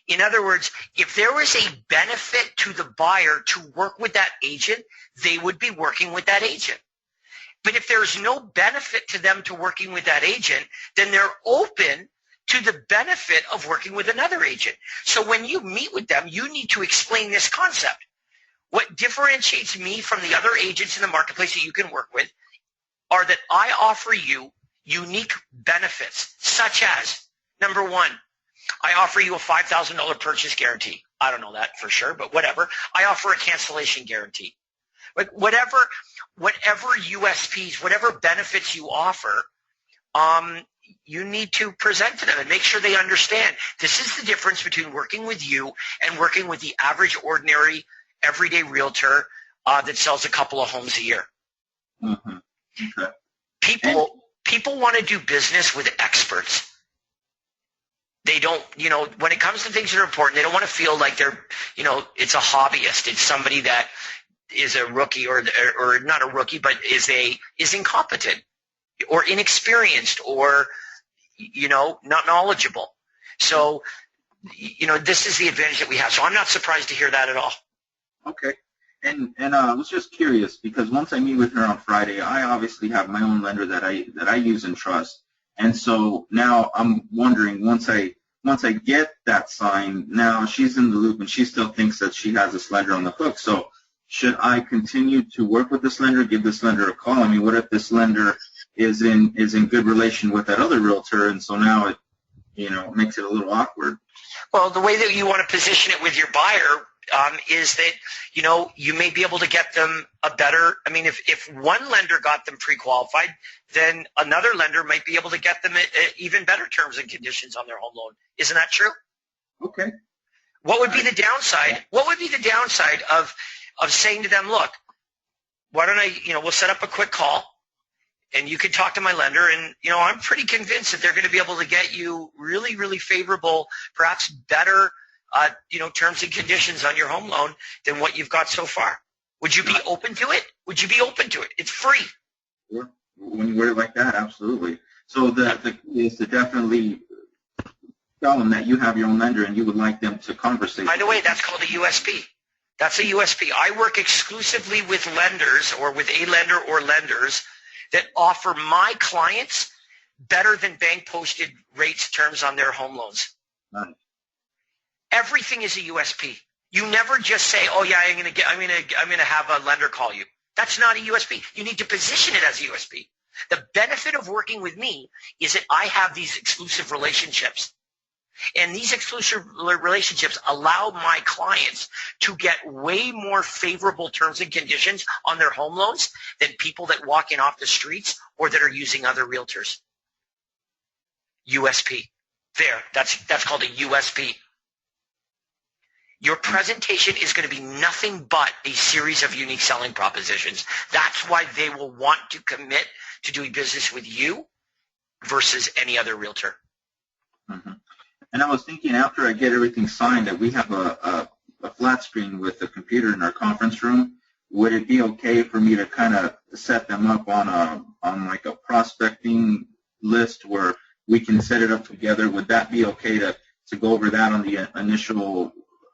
In other words, if there was a benefit to the buyer to work with that agent, they would be working with that agent. But if there's no benefit to them to working with that agent, then they're open to the benefit of working with another agent. So when you meet with them, you need to explain this concept. What differentiates me from the other agents in the marketplace that you can work with are that I offer you unique benefits, such as, number one, I offer you a $5,000 purchase guarantee. I don't know that for sure, but whatever. I offer a cancellation guarantee. But whatever USPs, whatever benefits you offer, you need to present to them and make sure they understand this is the difference between working with you and working with the average, ordinary, everyday realtor that sells a couple of homes a year. Mm-hmm. Okay. People want to do business with experts. They don't, when it comes to things that are important, they don't want to feel like they're, it's a hobbyist. It's somebody that is a rookie or not a rookie, but is incompetent or inexperienced or, not knowledgeable. So, this is the advantage that we have. So I'm not surprised to hear that at all. Okay. And I was just curious because once I meet with her on Friday, I obviously have my own lender that I use and trust. And so now I'm wondering, once I get that sign, now she's in the loop and she still thinks that she has this lender on the hook. So should I continue to work with this lender, give this lender a call? I mean, what if this lender is in good relation with that other realtor, and so now it, makes it a little awkward? Well, the way that you want to position it with your buyer is that, you may be able to get them a better, if one lender got them pre-qualified, then another lender might be able to get them even better terms and conditions on their home loan. Isn't that true? Okay. What would be the downside? What would be the downside of saying to them, look, why don't we'll set up a quick call and you can talk to my lender, and, I'm pretty convinced that they're going to be able to get you really, really favorable, perhaps better terms and conditions on your home loan than what you've got so far. Would you be open to it? Would you be open to it? It's free. Sure. When you word it like that, absolutely. So the key is to definitely tell them that you have your own lender and you would like them to conversate. By the way, that's called a USP. That's a USP. I work exclusively with lenders or with a lender or lenders that offer my clients better than bank posted rates terms on their home loans. Right. Everything is a USP. You never just say, "Oh yeah, I'm going to have a lender call you." That's not a USP. You need to position it as a USP. The benefit of working with me is that I have these exclusive relationships. And these exclusive relationships allow my clients to get way more favorable terms and conditions on their home loans than people that walk in off the streets or that are using other realtors. USP. There. That's called a USP. Your presentation is going to be nothing but a series of unique selling propositions. That's why they will want to commit to doing business with you versus any other realtor. Mm-hmm. And I was thinking, after I get everything signed, that we have a flat screen with a computer in our conference room. Would it be okay for me to kind of set them up on like a prospecting list where we can set it up together? Would that be okay to go over that on the initial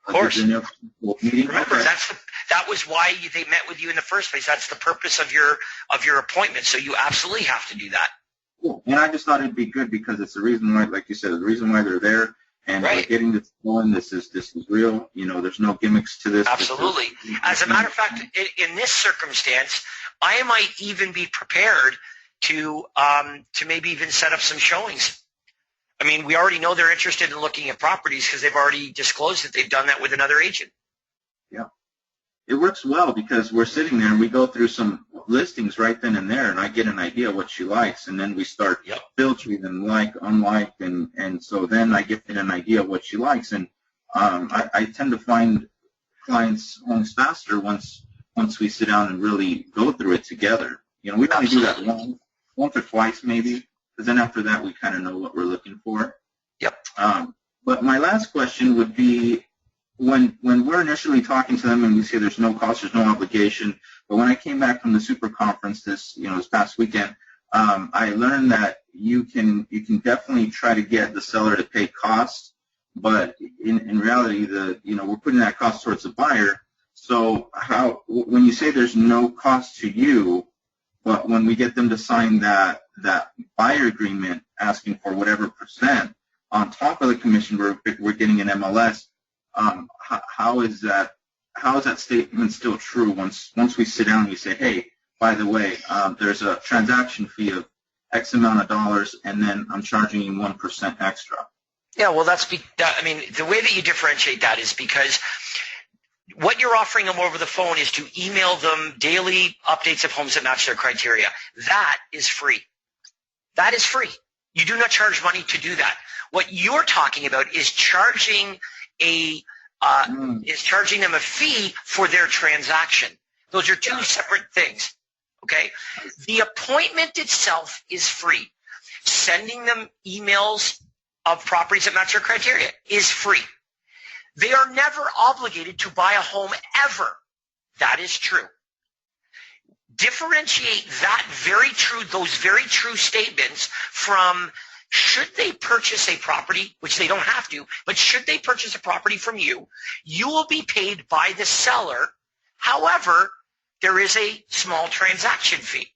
meeting? Remember, that was why they met with you in the first place. That's the purpose of your appointment. So you absolutely have to do that. Cool. And I just thought it'd be good because it's the reason why, like you said, the reason why they're there, and right. We're getting this going. This is real. You know, there's no gimmicks to this. Absolutely. As a matter of fact, in this circumstance, I might even be prepared to maybe even set up some showings. I mean, we already know they're interested in looking at properties because they've already disclosed that they've done that with another agent. Yeah. It works well because we're sitting there and we go through some listings right then and there, and I get an idea what she likes, and then we start filtering them like, unlike, and so then I get an idea of what she likes, and I tend to find clients homes faster once we sit down and really go through it together. You know, we only do that once or twice maybe, because then after that we kind of know what we're looking for. Yep. But my last question would be, when we're initially talking to them and we say there's no cost, there's no obligation, but when I came back from the super conference this past weekend, I learned that you can definitely try to get the seller to pay costs, but in reality, we're putting that cost towards the buyer. So when you say there's no cost to you, but when we get them to sign that buyer agreement asking for whatever percent on top of the commission we're getting an MLS, how is that statement still true once we sit down and we say, hey, by the way, there's a transaction fee of X amount of dollars, and then I'm charging you 1% extra? Yeah, well, the way that you differentiate that is because what you're offering them over the phone is to email them daily updates of homes that match their criteria. That is free. That is free. You do not charge money to do that. What you're talking about is charging them a fee for their transaction. Those are two separate things. Okay? The appointment itself is free. Sending them emails of properties that match their criteria is free. They are never obligated to buy a home ever. That is true. Differentiate those very true statements from should they purchase a property, which they don't have to, but should they purchase a property from you, you will be paid by the seller. However, there is a small transaction fee.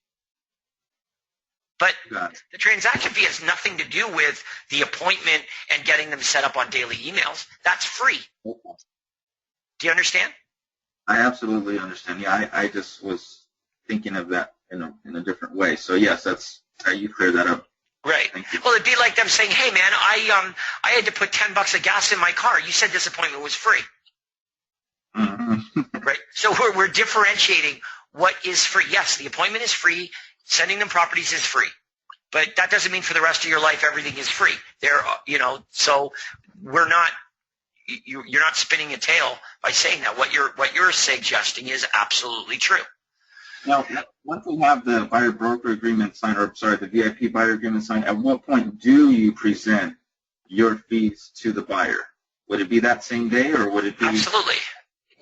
But the transaction fee has nothing to do with the appointment and getting them set up on daily emails. That's free. Do you understand? I absolutely understand. Yeah, I just was thinking of that in a different way. So yes, that's how you clear that up. Right. Well, it'd be like them saying, hey, man, I had to put $10 of gas in my car. You said this appointment was free. Mm-hmm. Right. So we're differentiating what is free. Yes, the appointment is free. Sending them properties is free. But that doesn't mean for the rest of your life everything is free. So you're not spinning a tail by saying that. What you're suggesting is absolutely true. Now, once we have the buyer broker agreement signed, the VIP buyer agreement signed, at what point do you present your fees to the buyer? Would it be that same day, or would it be? Absolutely.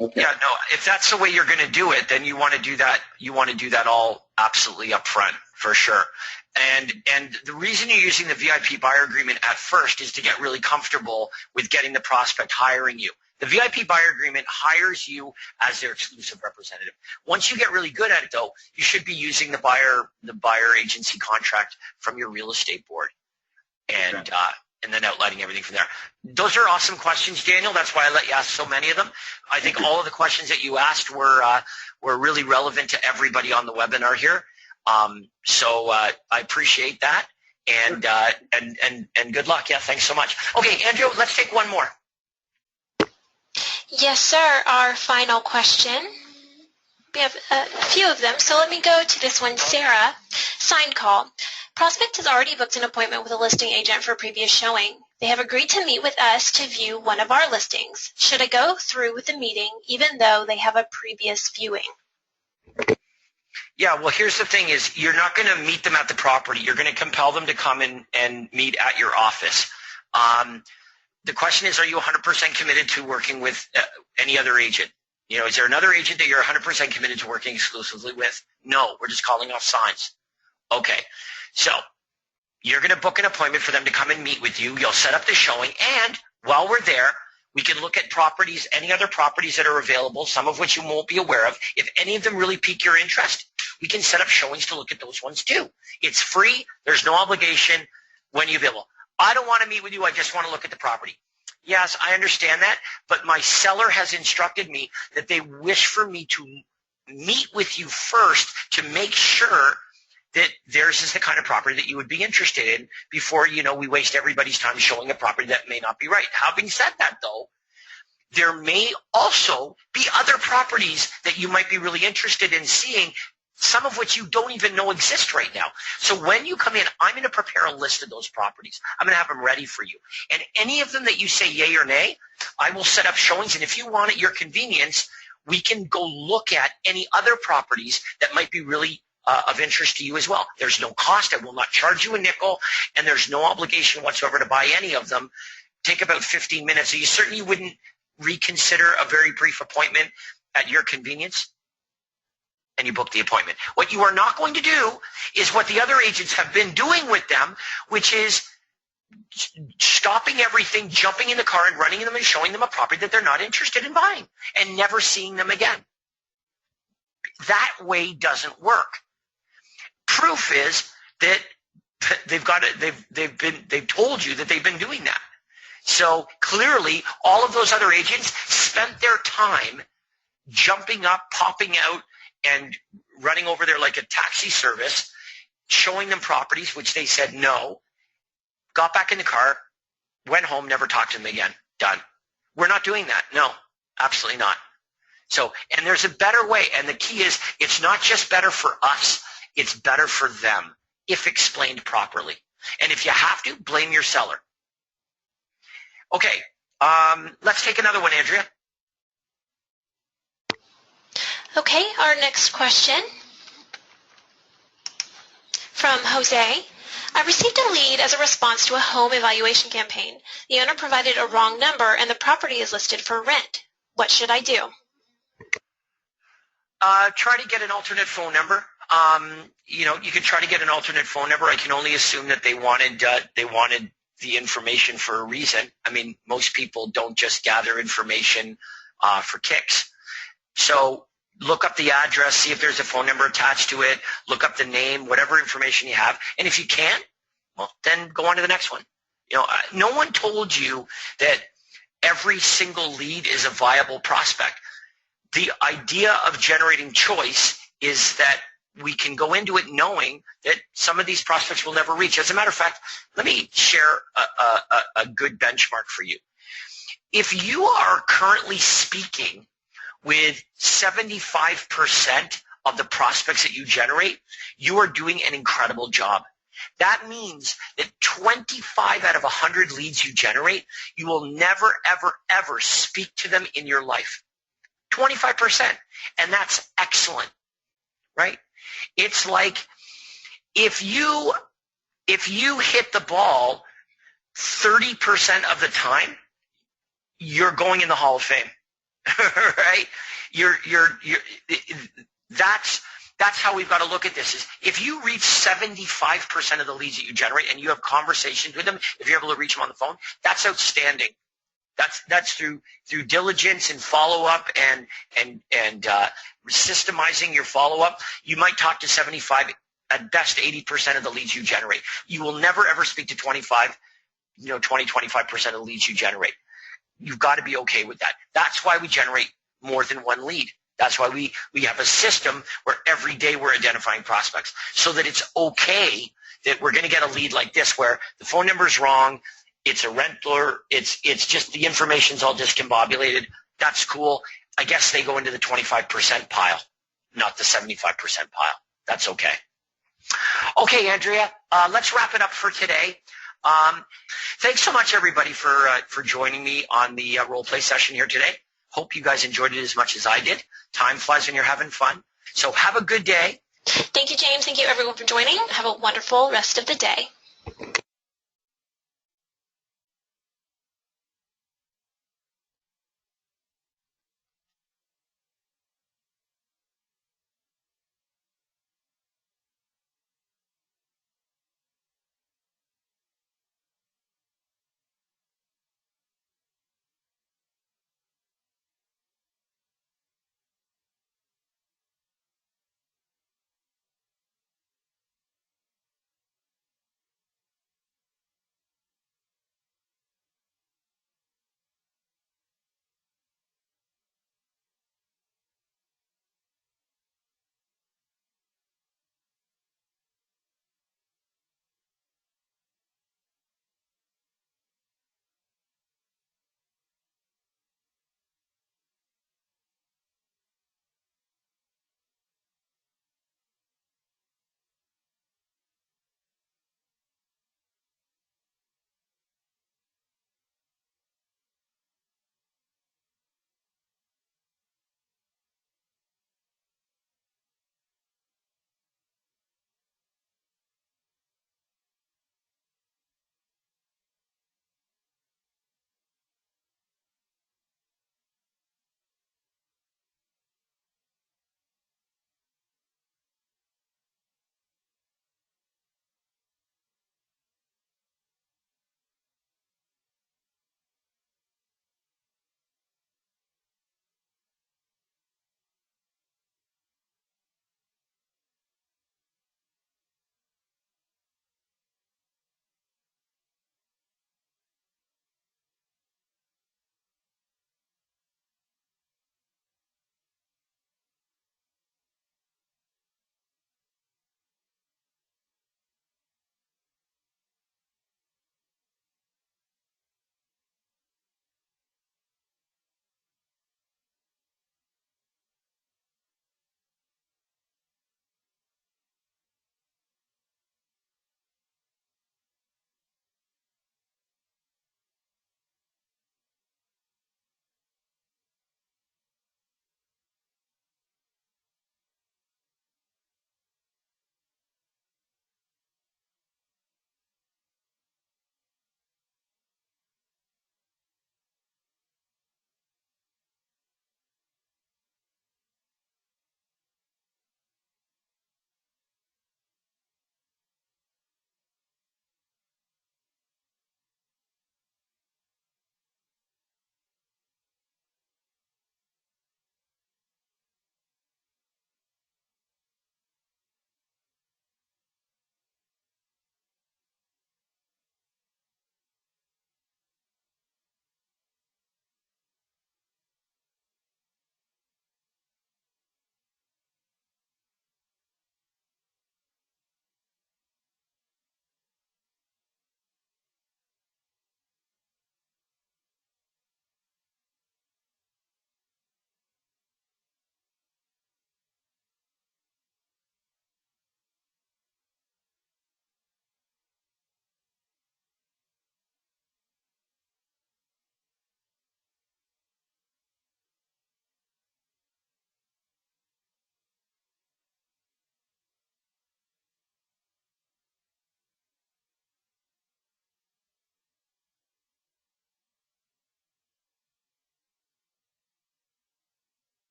Okay. Yeah, no. If that's the way you're going to do it, then you want to do that. You want to do that all absolutely up front, for sure. And the reason you're using the VIP buyer agreement at first is to get really comfortable with getting the prospect hiring you. The VIP buyer agreement hires you as their exclusive representative. Once you get really good at it, though, you should be using the buyer agency contract from your real estate board, and then outlining everything from there. Those are awesome questions, Daniel. That's why I let you ask so many of them. I think all of the questions that you asked were really relevant to everybody on the webinar here. So I appreciate that, and good luck. Yeah, thanks so much. Okay, Andrew, let's take one more. Yes, sir. Our final question. We have a few of them, so let me go to this one. Sarah, signed call. Prospect has already booked an appointment with a listing agent for a previous showing. They have agreed to meet with us to view one of our listings. Should I go through with the meeting even though they have a previous viewing? Yeah, well, here's the thing is you're not going to meet them at the property. You're going to compel them to come in and meet at your office. The question is, are you 100% committed to working with any other agent? You know, is there another agent that you're 100% committed to working exclusively with? No, we're just calling off signs. Okay, so you're going to book an appointment for them to come and meet with you. You'll set up the showing, and while we're there, we can look at properties, any other properties that are available, some of which you won't be aware of. If any of them really pique your interest, we can set up showings to look at those ones too. It's free. There's no obligation when you're available. I don't want to meet with you. I just want to look at the property. Yes, I understand that, but my seller has instructed me that they wish for me to meet with you first to make sure that theirs is the kind of property that you would be interested in before, you know, we waste everybody's time showing a property that may not be right. Having said that, though, there may also be other properties that you might be really interested in seeing, some of which you don't even know exist right now. So when you come in, I'm going to prepare a list of those properties. I'm going to have them ready for you. And any of them that you say yay or nay, I will set up showings. And if you want at your convenience, we can go look at any other properties that might be really of interest to you as well. There's no cost. I will not charge you a nickel, and there's no obligation whatsoever to buy any of them. Take about 15 minutes. So you certainly wouldn't reconsider a very brief appointment at your convenience, and you book the appointment. What you are not going to do is what the other agents have been doing with them, which is stopping everything, jumping in the car and running them and showing them a property that they're not interested in buying and never seeing them again. That way doesn't work. Proof is that they've told you that they've been doing that. So clearly all of those other agents spent their time jumping up, popping out, and running over there like a taxi service, showing them properties, which they said no, got back in the car, went home, never talked to them again. Done. We're not doing that. No, absolutely not. So, and there's a better way, and the key is it's not just better for us, it's better for them if explained properly. And if you have to, blame your seller. Okay, let's take another one, Andrea. Okay, our next question from Jose. I received a lead as a response to a home evaluation campaign. The owner provided a wrong number and the property is listed for rent. What should I do? Try to get an alternate phone number. You know, you could try to get an alternate phone number. I can only assume that they wanted the information for a reason. I mean, most people don't just gather information for kicks. So look up the address, see if there's a phone number attached to it, look up the name, whatever information you have. And if you can't, well, then go on to the next one. You know, no one told you that every single lead is a viable prospect. The idea of generating choice is that we can go into it knowing that some of these prospects will never reach. As a matter of fact, let me share a good benchmark for you. If you are currently speaking with 75% of the prospects that you generate, you are doing an incredible job. That means that 25 out of 100 leads you generate, you will never, ever, ever speak to them in your life. 25%. And that's excellent, right? It's like if you hit the ball 30% of the time, you're going in the Hall of Fame. Right? That's how we've got to look at this. Is if you reach 75% of the leads that you generate and you have conversations with them, if you're able to reach them on the phone, that's outstanding. That's through diligence and follow-up and systemizing your follow-up. You might talk to 75, at best 80% of the leads you generate. You will never, ever speak to 20, 25% of the leads you generate. You've got to be okay with that. That's why we generate more than one lead. That's why we have a system where every day we're identifying prospects so that it's okay that we're going to get a lead like this where the phone number is wrong, it's a rentler, it's just the information's all discombobulated. That's cool. I guess they go into the 25% pile, not the 75% pile. That's okay. Okay, Andrea, let's wrap it up for today. Thanks so much, everybody, for joining me on the role play session here today. Hope you guys enjoyed it as much as I did. Time flies when you're having fun. So have a good day. Thank you, James. Thank you, everyone, for joining. Have a wonderful rest of the day.